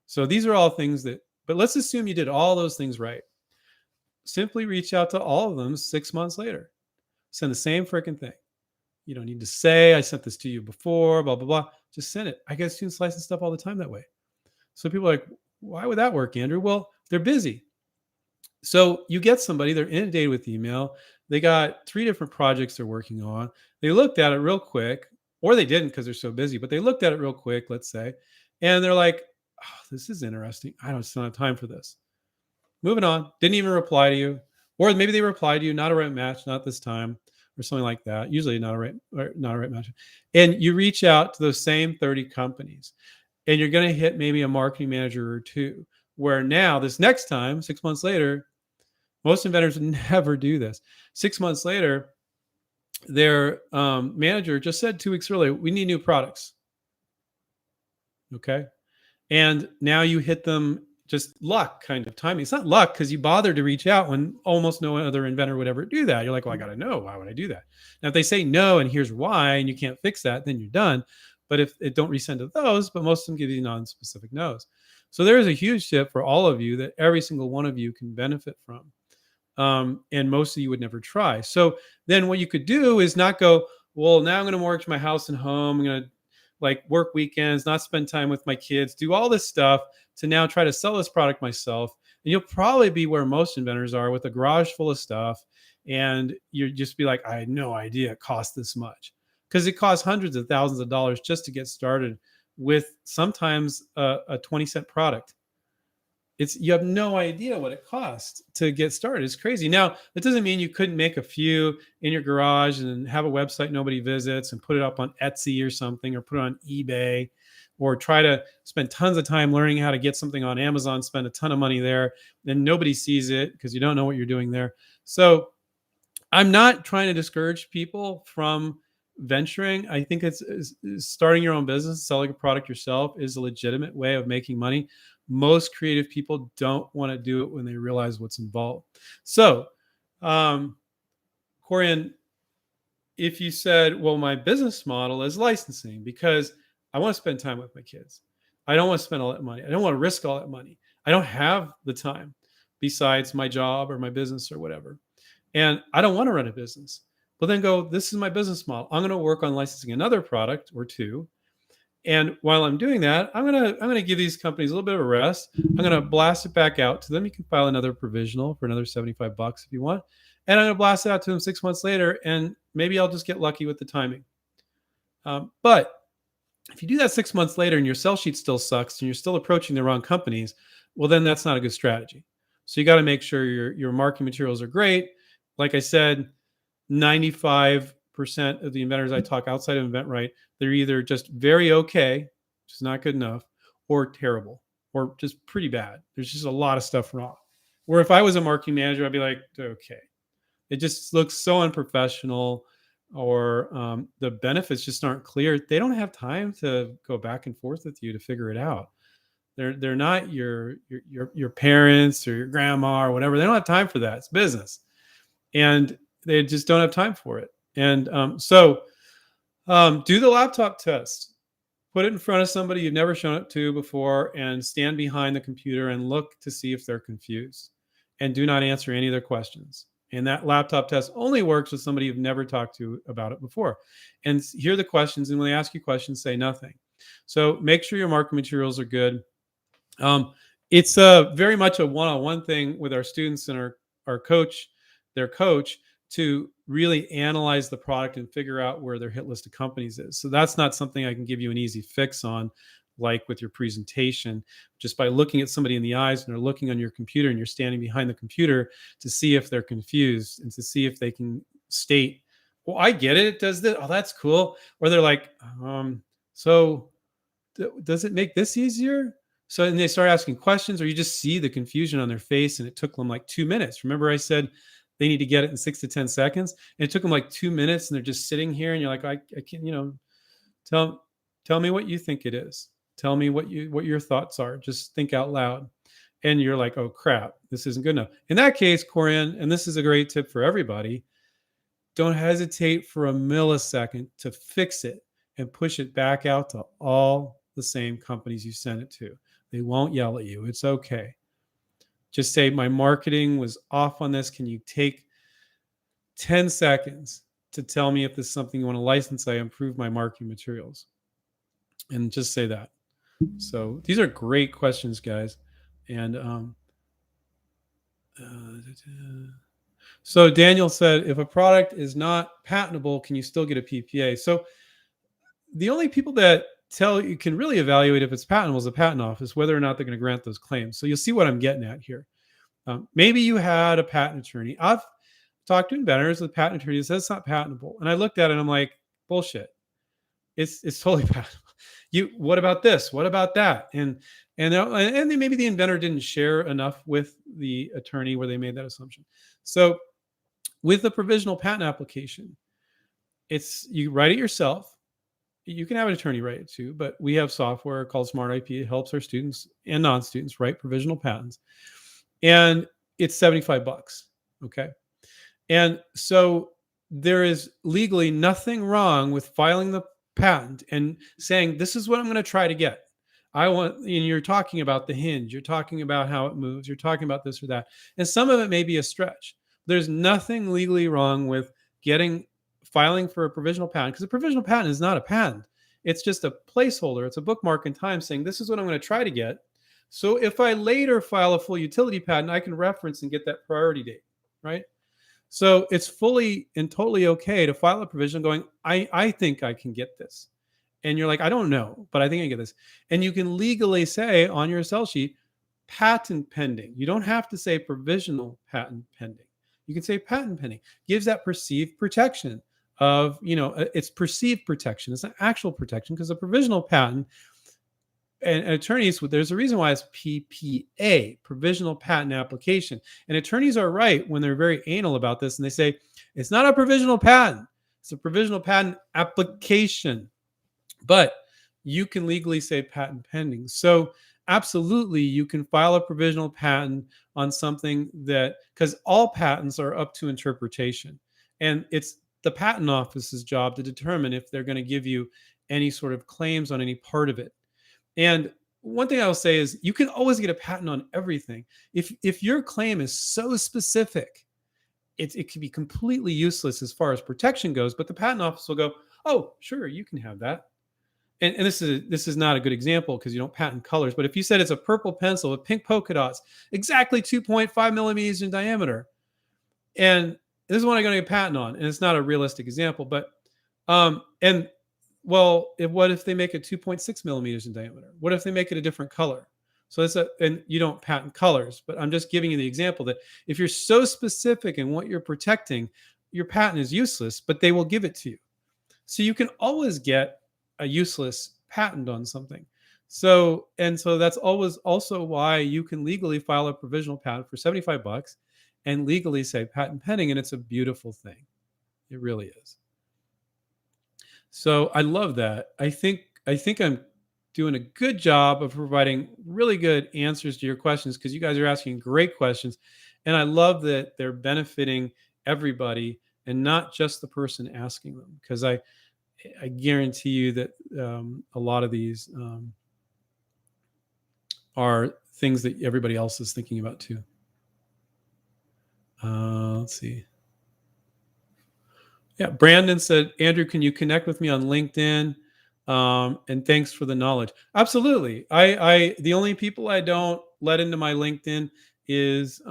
So these are all things but let's assume you did all those things right. Simply reach out to all of them 6 months later. Send the same freaking thing. You don't need to say, I sent this to you before, blah, blah, blah. Just send it. I get students license stuff all the time that way. So people are like, why would that work, Andrew? Well, they're busy. So you get somebody, they're inundated with email. They got 3 different projects they're working on. They looked at it real quick, or they didn't because they're so busy, but they looked at it real quick, let's say, and they're like, oh, this is interesting. I don't have time for this. Moving on. Didn't even reply to you. Or maybe they replied to you, not a right match, not this time, or something like that. Usually not a right match. And you reach out to those same 30 companies, and you're going to hit maybe a marketing manager or 2, where now this next time, 6 months later, most inventors never do this. 6 months later, their manager just said 2 weeks earlier, we need new products. Okay. And now you hit them. Just luck kind of timing. It's not luck because you bothered to reach out when almost no other inventor would ever do that. You're like, well, I got to know. Why would I do that? Now, if they say no, and here's why, and you can't fix that, then you're done. But if it don't resend to those, but most of them give you non-specific no's. So there is a huge tip for all of you that every single one of you can benefit from. And most of you would never try. So then what you could do is not go, well, now I'm going to mortgage my house and home. I'm going to work weekends, not spend time with my kids, do all this stuff to now try to sell this product myself. And you'll probably be where most inventors are, with a garage full of stuff. And you just be like, I had no idea it cost this much, because it costs hundreds of thousands of dollars just to get started with sometimes a 20-cent product. You have no idea what it costs to get started. It's crazy. Now, that doesn't mean you couldn't make a few in your garage and have a website nobody visits and put it up on Etsy or something, or put it on eBay, or try to spend tons of time learning how to get something on Amazon, spend a ton of money there, and nobody sees it because you don't know what you're doing there. So I'm not trying to discourage people from venturing. I think it's starting your own business, selling a product yourself is a legitimate way of making money. Most creative people don't want to do it when they realize what's involved. So, Corian, if you said, well, my business model is licensing because I want to spend time with my kids. I don't want to spend all that money. I don't want to risk all that money. I don't have the time besides my job or my business or whatever. And I don't want to run a business. But then go, this is my business model. I'm going to work on licensing another product or two. And while I'm doing that, I'm gonna give these companies a little bit of a rest. I'm gonna blast it back out to them. You can file another provisional for another $75 if you want. And I'm gonna blast it out to them 6 months later, and maybe I'll just get lucky with the timing. But if you do that 6 months later and your sell sheet still sucks and you're still approaching the wrong companies, well, then that's not a good strategy. So you got to make sure your marketing materials are great. Like I said, 95% of the inventors I talk outside of InventRight, they're either just very okay, which is not good enough, or terrible, or just pretty bad. There's just a lot of stuff wrong. Where if I was a marketing manager, I'd be like, okay, it just looks so unprofessional, or the benefits just aren't clear. They don't have time to go back and forth with you to figure it out. They're not your parents or your grandma or whatever. They don't have time for that. It's business, and they just don't have time for it. And so do the laptop test. Put it in front of somebody you've never shown it to before, and stand behind the computer and look to see if they're confused. And do not answer any of their questions. And that laptop test only works with somebody you've never talked to about it before. And hear the questions, and when they ask you questions, say nothing. So make sure your marketing materials are good. It's very much a one-on-one thing with our students and our coach, their coach, to really analyze the product and figure out where their hit list of companies is. So that's not something I can give you an easy fix on, like with your presentation, just by looking at somebody in the eyes and they're looking on your computer and you're standing behind the computer to see if they're confused and to see if they can state, well, I get it. It does this. Oh, that's cool. Or they're like, does it make this easier? So then they start asking questions, or you just see the confusion on their face, and it took them like 2 minutes. Remember I said they need to get it in 6 to 10 seconds. And it took them like 2 minutes, and they're just sitting here, and you're like, I can't, tell me what you think it is. Tell me what your thoughts are. Just think out loud. And you're like, oh crap, this isn't good enough. In that case, Corian, and this is a great tip for everybody, don't hesitate for a millisecond to fix it and push it back out to all the same companies you sent it to. They won't yell at you. It's okay. Just say, my marketing was off on this. Can you take 10 seconds to tell me if this is something you want to license? I improve my marketing materials. And just say that. So these are great questions, guys. And so Daniel said, if a product is not patentable, can you still get a PPA? So the only people that you can really evaluate if it's patentable is the patent office, whether or not they're going to grant those claims. So you'll see what I'm getting at here. Maybe you had a patent attorney. I've talked to inventors with patent attorneys that says it's not patentable. And I looked at it and I'm like, bullshit. It's totally patentable. What about this? What about that? And then maybe the inventor didn't share enough with the attorney where they made that assumption. So with the provisional patent application, you write it yourself. You can have an attorney write it too, but we have software called Smart IP. It helps our students and non-students write provisional patents. And it's $75. Okay. And so there is legally nothing wrong with filing the patent and saying, this is what I'm going to try to get. And you're talking about the hinge. You're talking about how it moves. You're talking about this or that. And some of it may be a stretch. There's nothing legally wrong with filing for a provisional patent, because a provisional patent is not a patent. It's just a placeholder. It's a bookmark in time saying, this is what I'm going to try to get. So if I later file a full utility patent, I can reference and get that priority date, right? So it's fully and totally okay to file a provision going, I think I can get this. and you're like, I don't know, but I think I get this. And you can legally say on your sell sheet, patent pending. You don't have to say provisional patent pending. You can say patent pending. Gives that perceived protection of, it's perceived protection. It's not actual protection because a provisional patent and attorneys, there's a reason why it's PPA, provisional patent application. And attorneys are right when they're very anal about this and they say it's not a provisional patent, it's a provisional patent application. But you can legally say patent pending. So absolutely, you can file a provisional patent on something that, because all patents are up to interpretation. And it's the patent office's job to determine if they're going to give you any sort of claims on any part of it. And one thing I'll say is you can always get a patent on everything. If your claim is so specific, it can be completely useless as far as protection goes, but the patent office will go, oh, sure, you can have that. And this is not a good example because you don't patent colors, but if you said it's a purple pencil with pink polka dots, exactly 2.5 millimeters in diameter, and this is what I'm going to get a patent on, and it's not a realistic example, but and well, what if they make it 2.6 millimeters in diameter? What if they make it a different color? So and you don't patent colors, but I'm just giving you the example that if you're so specific in what you're protecting, your patent is useless, but they will give it to you. So you can always get a useless patent on something. So that's always also why you can legally file a provisional patent for $75 and legally say patent pending, and it's a beautiful thing. It really is. So I love that. I think I'm doing a good job of providing really good answers to your questions because you guys are asking great questions, and I love that they're benefiting everybody and not just the person asking them, because I guarantee you that a lot of these are things that everybody else is thinking about too. Let's see. Yeah, Brandon said, Andrew, can you connect with me on LinkedIn? And thanks for the knowledge. Absolutely. I the only people I don't let into my LinkedIn is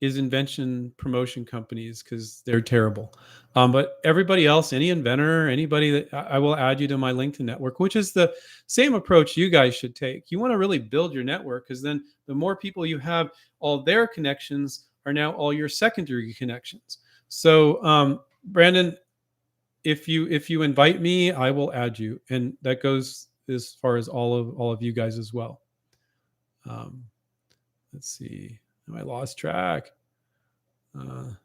invention promotion companies because they're terrible. But everybody else, any inventor, anybody that I will add you to my LinkedIn network, which is the same approach you guys should take. You want to really build your network because then the more people you have, all their connections are now all your secondary connections. So, Brandon, if you invite me, I will add you, and that goes as far as all of you guys as well. Let's see. I lost track. Oh.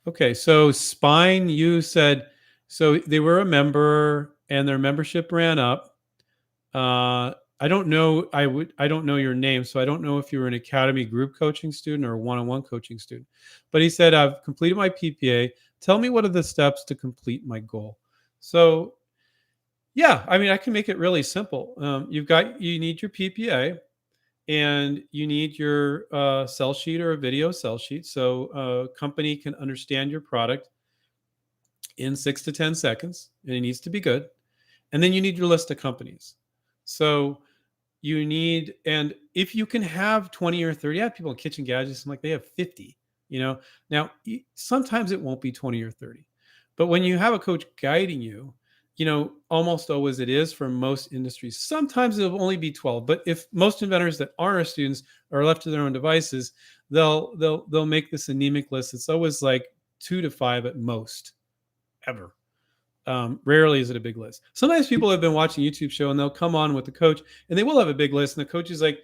Okay, so Spine, you said so they were a member and their membership ran up. I don't know. I don't know your name, so I don't know if you were an academy group coaching student or a one-on-one coaching student. But he said, I've completed my PPA. Tell me what are the steps to complete my goal. So yeah, I mean, I can make it really simple. You need your PPA and you need your sell sheet or a video sell sheet so a company can understand your product in 6 to 10 seconds, and it needs to be good. And then you need your list of companies. So you need, and if you can have 20 or 30, I have people in kitchen gadgets, I'm like, they have 50, now sometimes it won't be 20 or 30, but when you have a coach guiding you, almost always it is for most industries. Sometimes it'll only be 12, but if most inventors that aren't our students are left to their own devices, they'll make this anemic list. It's always like 2 to 5 at most, ever. Rarely is it a big list. Sometimes people have been watching a YouTube show and they'll come on with the coach and they will have a big list. And the coach is like,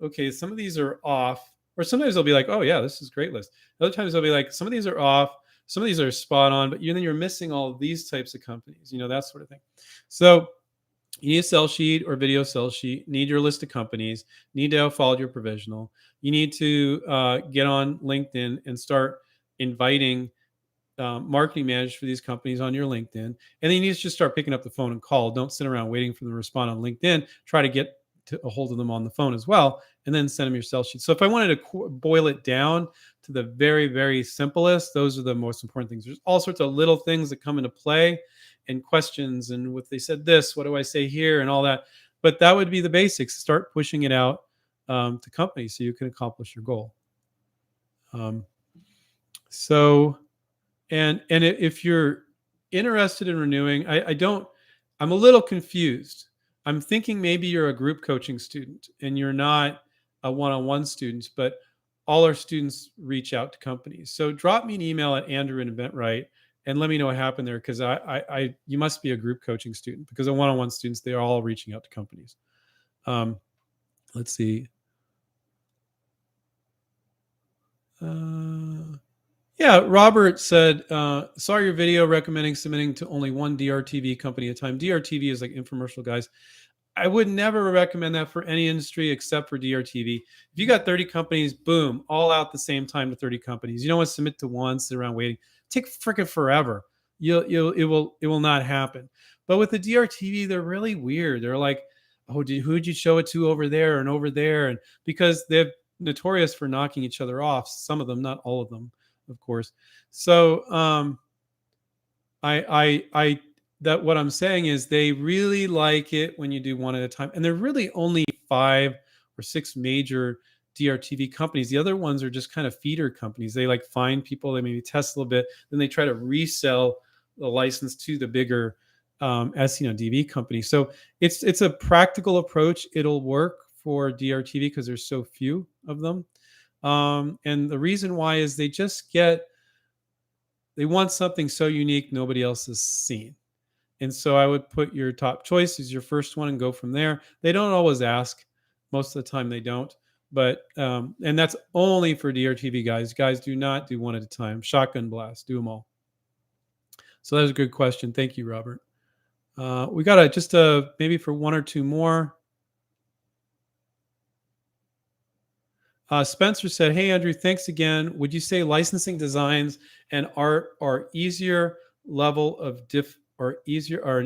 okay, some of these are off. Or sometimes they'll be like, oh yeah, this is a great list. Other times they'll be like, some of these are off. Some of these are spot on, but then you're missing all of these types of companies, that sort of thing. So you need a sell sheet or video sell sheet, need your list of companies, need to have followed your provisional. You need to get on LinkedIn and start inviting marketing managers for these companies on your LinkedIn. And then you need to just start picking up the phone and call. Don't sit around waiting for them to respond on LinkedIn. Try to get a hold of them on the phone as well, and then send them your sell sheet. So if I wanted to boil it down to the very, very simplest, those are the most important things. There's all sorts of little things that come into play and questions. And what they said this, what do I say here, and all that. But that would be the basics. Start pushing it out to companies so you can accomplish your goal. Um, so if you're interested in renewing, I don't. I'm a little confused. I'm thinking maybe you're a group coaching student and you're not a one-on-one student, but all our students reach out to companies. So drop me an email at Andrew and InventRight and let me know what happened there, because you must be a group coaching student, because the one-on-one students, they are all reaching out to companies. Um, let's see. Uh, Yeah, Robert said, saw your video recommending submitting to only one DRTV company at a time. DRTV is like infomercial, guys. I would never recommend that for any industry except for DRTV. If you got 30 companies, boom, all out the same time to 30 companies. You don't want to submit to one, sit around waiting. Take freaking forever. It will not happen. But with the DRTV, they're really weird. They're like, oh, who'd you show it to over there and over there? And because they're notorious for knocking each other off, some of them, not all of them, of course. So I that what I'm saying is they really like it when you do one at a time. And there are really only 5 or 6 major DRTV companies. The other ones are just kind of feeder companies. They like find people, they maybe test a little bit, then they try to resell the license to the bigger DV company. So it's a practical approach. It'll work for DRTV because there's so few of them. And the reason why is they want something so unique nobody else has seen. And so I would put your top choice as your first one and go from there. They don't always ask. Most of the time they don't. But and that's only for DRTV guys. Guys, do not do one at a time. Shotgun blast, do them all. So that was a good question. Thank you, Robert. We got just maybe for one or two more. Spencer said, "Hey Andrew, thanks again. Would you say licensing designs and art are easier level of an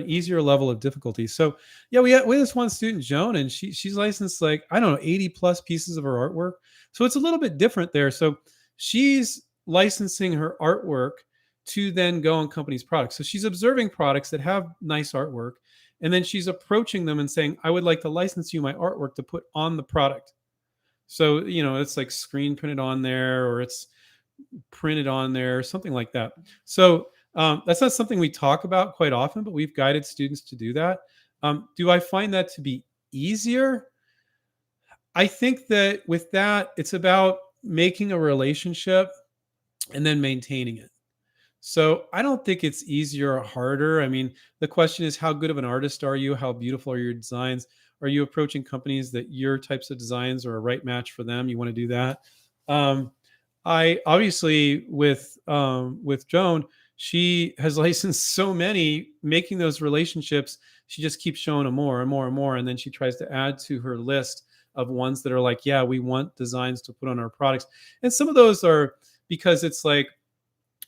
easier level of difficulty?" So yeah, we had this one student, Joan, and she's licensed like, I don't know, 80 plus pieces of her artwork. So it's a little bit different there. So she's licensing her artwork to then go on companies' products. So she's observing products that have nice artwork, and then she's approaching them and saying, I would like to license you my artwork to put on the product. So, it's like screen printed on there, or it's printed on there, something like that. So that's not something we talk about quite often, but we've guided students to do that. Do I find that to be easier? I think that with that, it's about making a relationship and then maintaining it. So I don't think it's easier or harder. I mean, the question is, how good of an artist are you? How beautiful are your designs? Are you approaching companies that your types of designs are a right match for them? You want to do that. I obviously with Joan, she has licensed so many, making those relationships. She just keeps showing them more and more and more, and then she tries to add to her list of ones that are like, yeah, we want designs to put on our products. And some of those are because it's like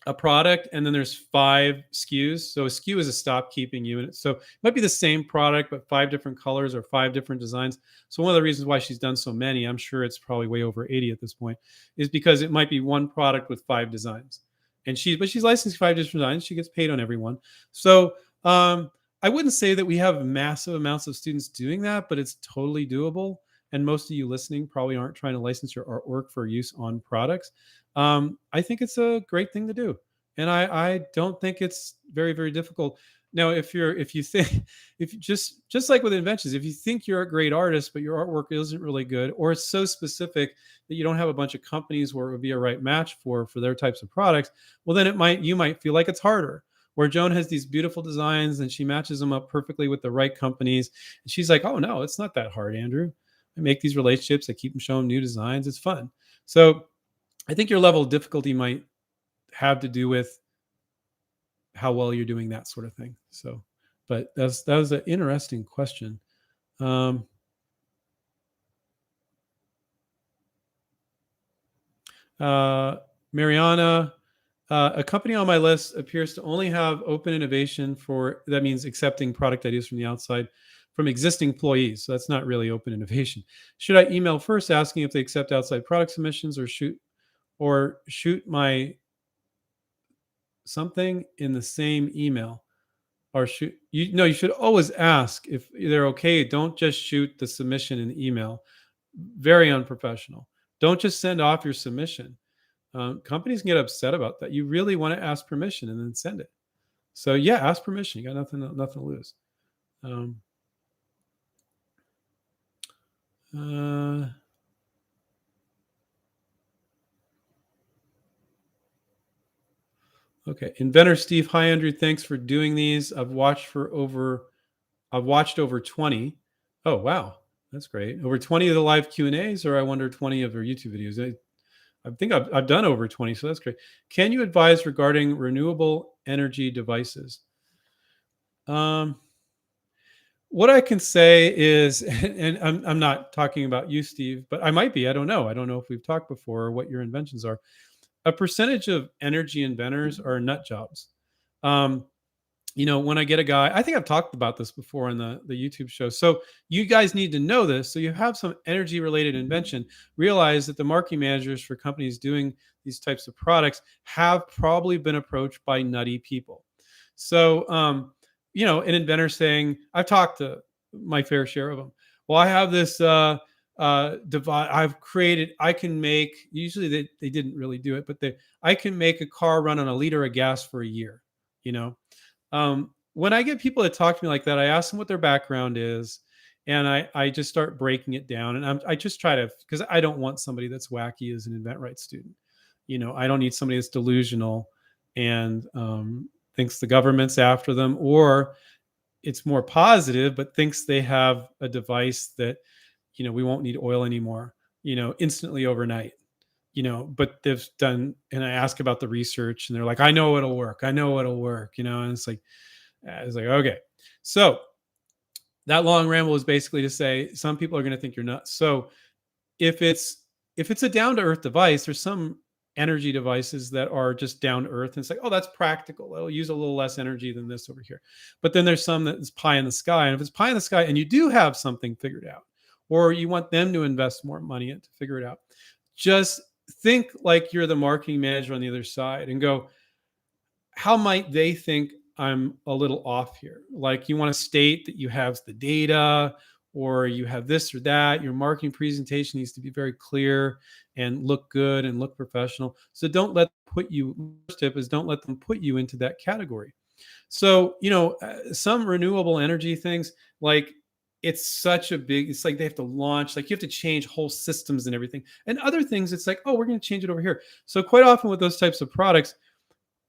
a product and then there's 5 SKUs. So a SKU is a stop keeping unit. So it might be the same product, but 5 different colors or 5 different designs. So one of the reasons why she's done so many, I'm sure it's probably way over 80 at this point, is because it might be one product with 5 designs. But she's licensed 5 different designs. She gets paid on every one. So I wouldn't say that we have massive amounts of students doing that, but it's totally doable. And most of you listening probably aren't trying to license your artwork for use on products. I think it's a great thing to do, and I don't think it's very, very difficult. Now, if you think, if you just like with inventions, if you think you're a great artist but your artwork isn't really good, or it's so specific that you don't have a bunch of companies where it would be a right match for their types of products, well, then you might feel like it's harder. Where Joan has these beautiful designs and she matches them up perfectly with the right companies, and she's like, oh no, it's not that hard, Andrew. I make these relationships, I keep them showing new designs, it's fun. So I think your level of difficulty might have to do with how well you're doing that sort of thing. So, but that was an interesting question. Mariana, a company on my list appears to only have open innovation that means accepting product ideas from the outside from existing employees. So that's not really open innovation. Should I email first asking if they accept outside product submissions, or shoot my something in the same email? or shoot you no, you should always ask if they're okay. Don't just shoot the submission in the email. Very unprofessional. Don't just send off your submission. Companies can get upset about that. You really want to ask permission and then send it. So yeah, ask permission. You got nothing to lose. Um, uh, okay, Inventor Steve. Hi Andrew. Thanks for doing these. I've watched over 20. Oh wow, that's great. Over 20 of the live Q and A's, or I wonder 20 of your YouTube videos. I think I've done over 20, so that's great. Can you advise regarding renewable energy devices? Um, what I can say is, and I'm not talking about you, Steve, but I might be. I don't know. I don't know if we've talked before or what your inventions are. A percentage of energy inventors are nut jobs. Um, when I get a guy, I think I've talked about this before on the YouTube show. So you guys need to know this. So you have some energy related invention. Realize that the marketing managers for companies doing these types of products have probably been approached by nutty people. So, an inventor saying, I've talked to my fair share of them. Well, I have this device I've created. I can make, usually they didn't really do it, but I can make a car run on a liter of gas for a year, you know? When I get people that talk to me like that, I ask them what their background is, and I just start breaking it down. And I just try to, because I don't want somebody that's wacky as an InventRight student. I don't need somebody that's delusional and thinks the government's after them, or it's more positive, but thinks they have a device that, we won't need oil anymore, instantly overnight. But they've done, and I ask about the research, and they're like, I know it'll work. I know it'll work, and it's like, okay. So that long ramble is basically to say some people are going to think you're nuts. So if it's a down to earth device, there's some energy devices that are just down to earth, and it's like, oh, that's practical. It'll use a little less energy than this over here. But then there's some that is pie in the sky. And if it's pie in the sky and you do have something figured out, or you want them to invest more money in to figure it out, just think like you're the marketing manager on the other side and go, how might they think I'm a little off here? Like, you want to state that you have the data, or you have this or that. Your marketing presentation needs to be very clear and look good and look professional. So don't let them put you, first tip is don't let them put you into that category. So, some renewable energy things, like, it's like they have to launch, like you have to change whole systems and everything. And other things, it's like, oh, we're going to change it over here. So quite often with those types of products,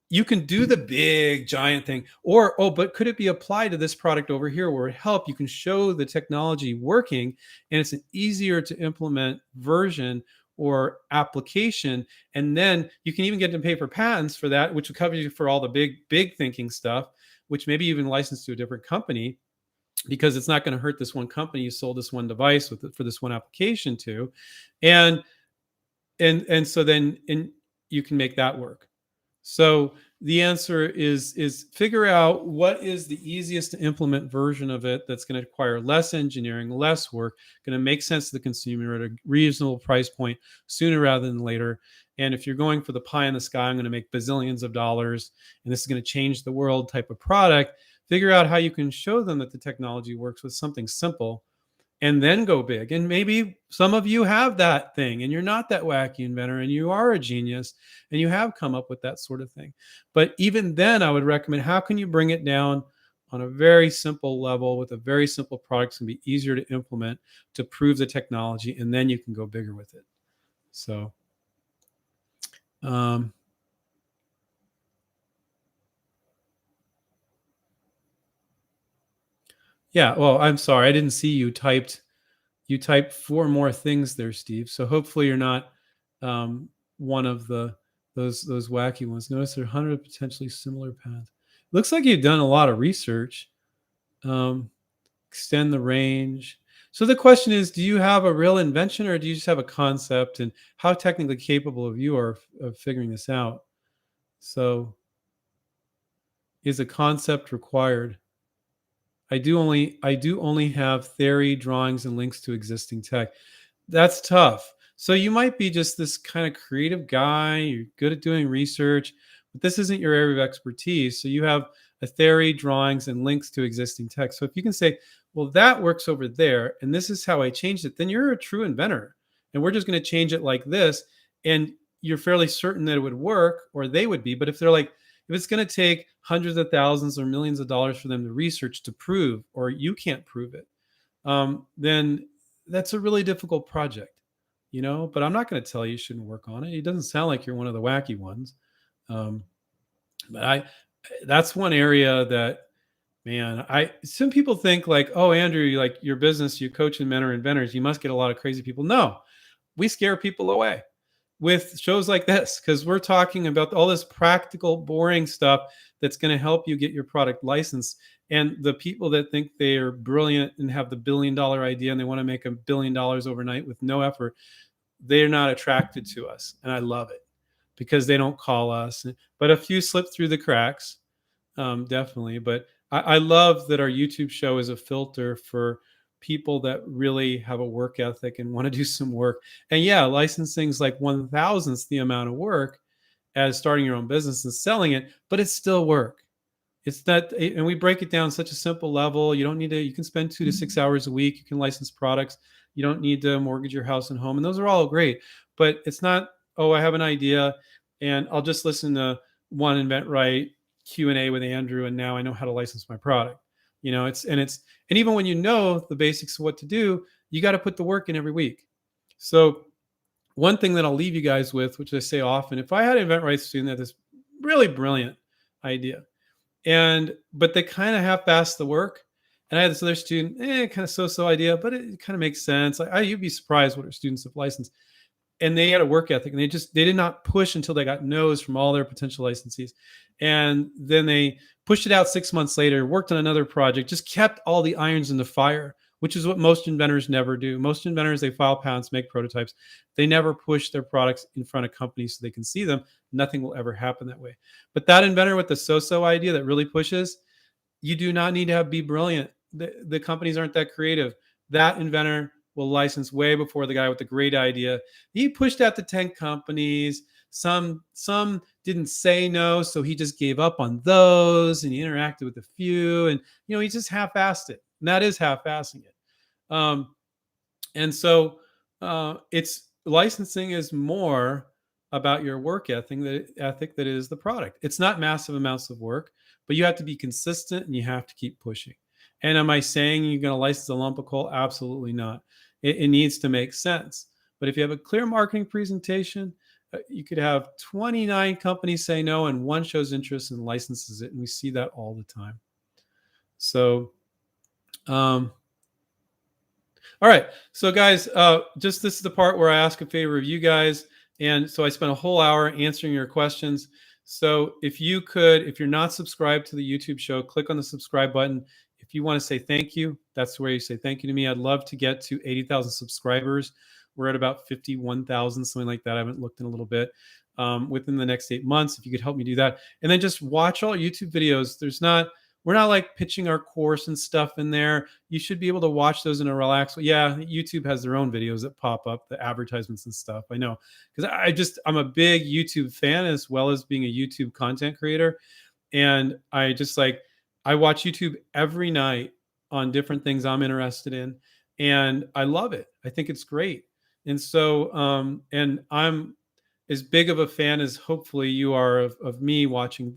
you can do the big giant thing, or, oh, but could it be applied to this product over here where it help? You can show the technology working, and it's an easier to implement version or application. And then you can even get to pay for patents for that, which will cover you for all the big thinking stuff, which maybe even license to a different company, because it's not going to hurt this one company you sold this one device for this one application to. And so then you can make that work. So the answer is figure out what is the easiest to implement version of it that's going to require less engineering, less work, going to make sense to the consumer at a reasonable price point sooner rather than later. And if you're going for the pie in the sky, I'm going to make bazillions of dollars and this is going to change the world type of product, figure out how you can show them that the technology works with something simple, and then go big. And maybe some of you have that thing and you're not that wacky inventor and you are a genius and you have come up with that sort of thing. But even then, I would recommend, how can you bring it down on a very simple level with a very simple product? It's going to be easier to implement to prove the technology, and then you can go bigger with it. So, yeah, well, I'm sorry. I didn't see you typed four more things there, Steve. So hopefully you're not one of those wacky ones. Notice there are 100 potentially similar paths. Looks like you've done a lot of research. Extend the range. So the question is, do you have a real invention, or do you just have a concept? And how technically capable of you are of figuring this out? So is a concept required? I do only have theory, drawings, and links to existing tech. That's tough. So you might be just this kind of creative guy. You're good at doing research, but this isn't your area of expertise. So you have a theory, drawings, and links to existing text. So if you can say, well, that works over there, and this is how I changed it, then you're a true inventor. And we're just going to change it like this. And you're fairly certain that it would work, or they would be. But if they're like, if it's going to take hundreds of thousands or millions of dollars for them to research to prove, or you can't prove it, then that's a really difficult project, you know. But I'm not going to tell you shouldn't work on it. It doesn't sound like you're one of the wacky ones. Um, but that's one area that, man, some people think like, oh, Andrew, you like your business, you coach and mentor inventors, you must get a lot of crazy people. No, we scare people away with shows like this because we're talking about all this practical, boring stuff that's going to help you get your product licensed. And the people that think they are brilliant and have the $1 billion idea and they want to make $1 billion overnight with no effort, they're not attracted to us. And I love it because they don't call us. But a few slip through the cracks, definitely. But I love that our YouTube show is a filter for people that really have a work ethic and want to do some work. And yeah, licensing's like 1,000th the amount of work as starting your own business and selling it, but it's still work. It's that, and we break it down such a simple level. You don't need to, you can spend 2 to 6 hours a week. You can license products. You don't need to mortgage your house and home. And those are all great, but it's not, oh, I have an idea and I'll just listen to one InventRight Q&A with Andrew, and now I know how to license my product. You know, and even when you know the basics of what to do, you got to put the work in every week. So one thing that I'll leave you guys with, which I say often, if I had an InventRight student that had this really brilliant idea, but they kind of half-assed the work, and I had this other student, kind of so-so idea, but it kind of makes sense. You'd be surprised what our students have licensed. And they had a work ethic, and they did not push until they got no's from all their potential licensees. And then they pushed it out 6 months later, worked on another project, just kept all the irons in the fire, which is what most inventors never do. Most inventors, they file patents, make prototypes. They never push their products in front of companies so they can see them. Nothing will ever happen that way. But that inventor with the so-so idea that really pushes, you do not need to be brilliant. The companies aren't that creative. That inventor will license way before the guy with the great idea. He pushed out to 10 companies. Some didn't say no, so he just gave up on those, and he interacted with a few, and he just half-assed it. And that is half-assing it. And so it's licensing is more about your work ethic that is the product. It's not massive amounts of work, but you have to be consistent and you have to keep pushing. And am I saying you're going to license a lump of coal? Absolutely not. It needs to make sense. But if you have a clear marketing presentation, you could have 29 companies say no and one shows interest and licenses it. And we see that all the time. So, all right. So guys, this is the part where I ask a favor of you guys. And so I spent a whole hour answering your questions. So if you're not subscribed to the YouTube show, click on the subscribe button. If you want to say thank you, that's where you say thank you to me. I'd love to get to 80,000 subscribers. We're at about 51,000, something like that. I haven't looked in a little bit. Within the next 8 months, if you could help me do that. And then just watch all YouTube videos. We're not like pitching our course and stuff in there. You should be able to watch those in a relaxed way. Yeah, YouTube has their own videos that pop up, the advertisements and stuff. I know, because I'm a big YouTube fan as well as being a YouTube content creator. And I watch YouTube every night on different things I'm interested in. And I love it. I think it's great. And so, and I'm as big of a fan as hopefully you are of me watching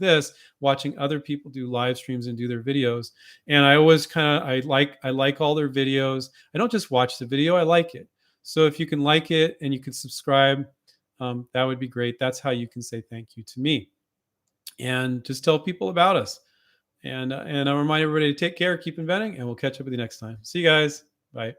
other people do live streams and do their videos. And I always I like all their videos. I don't just watch the video, I like it. So if you can like it and you can subscribe, that would be great. That's how you can say thank you to me. And just tell people about us. And I'll remind everybody to take care, keep inventing, and we'll catch up with you next time. See you guys. Bye.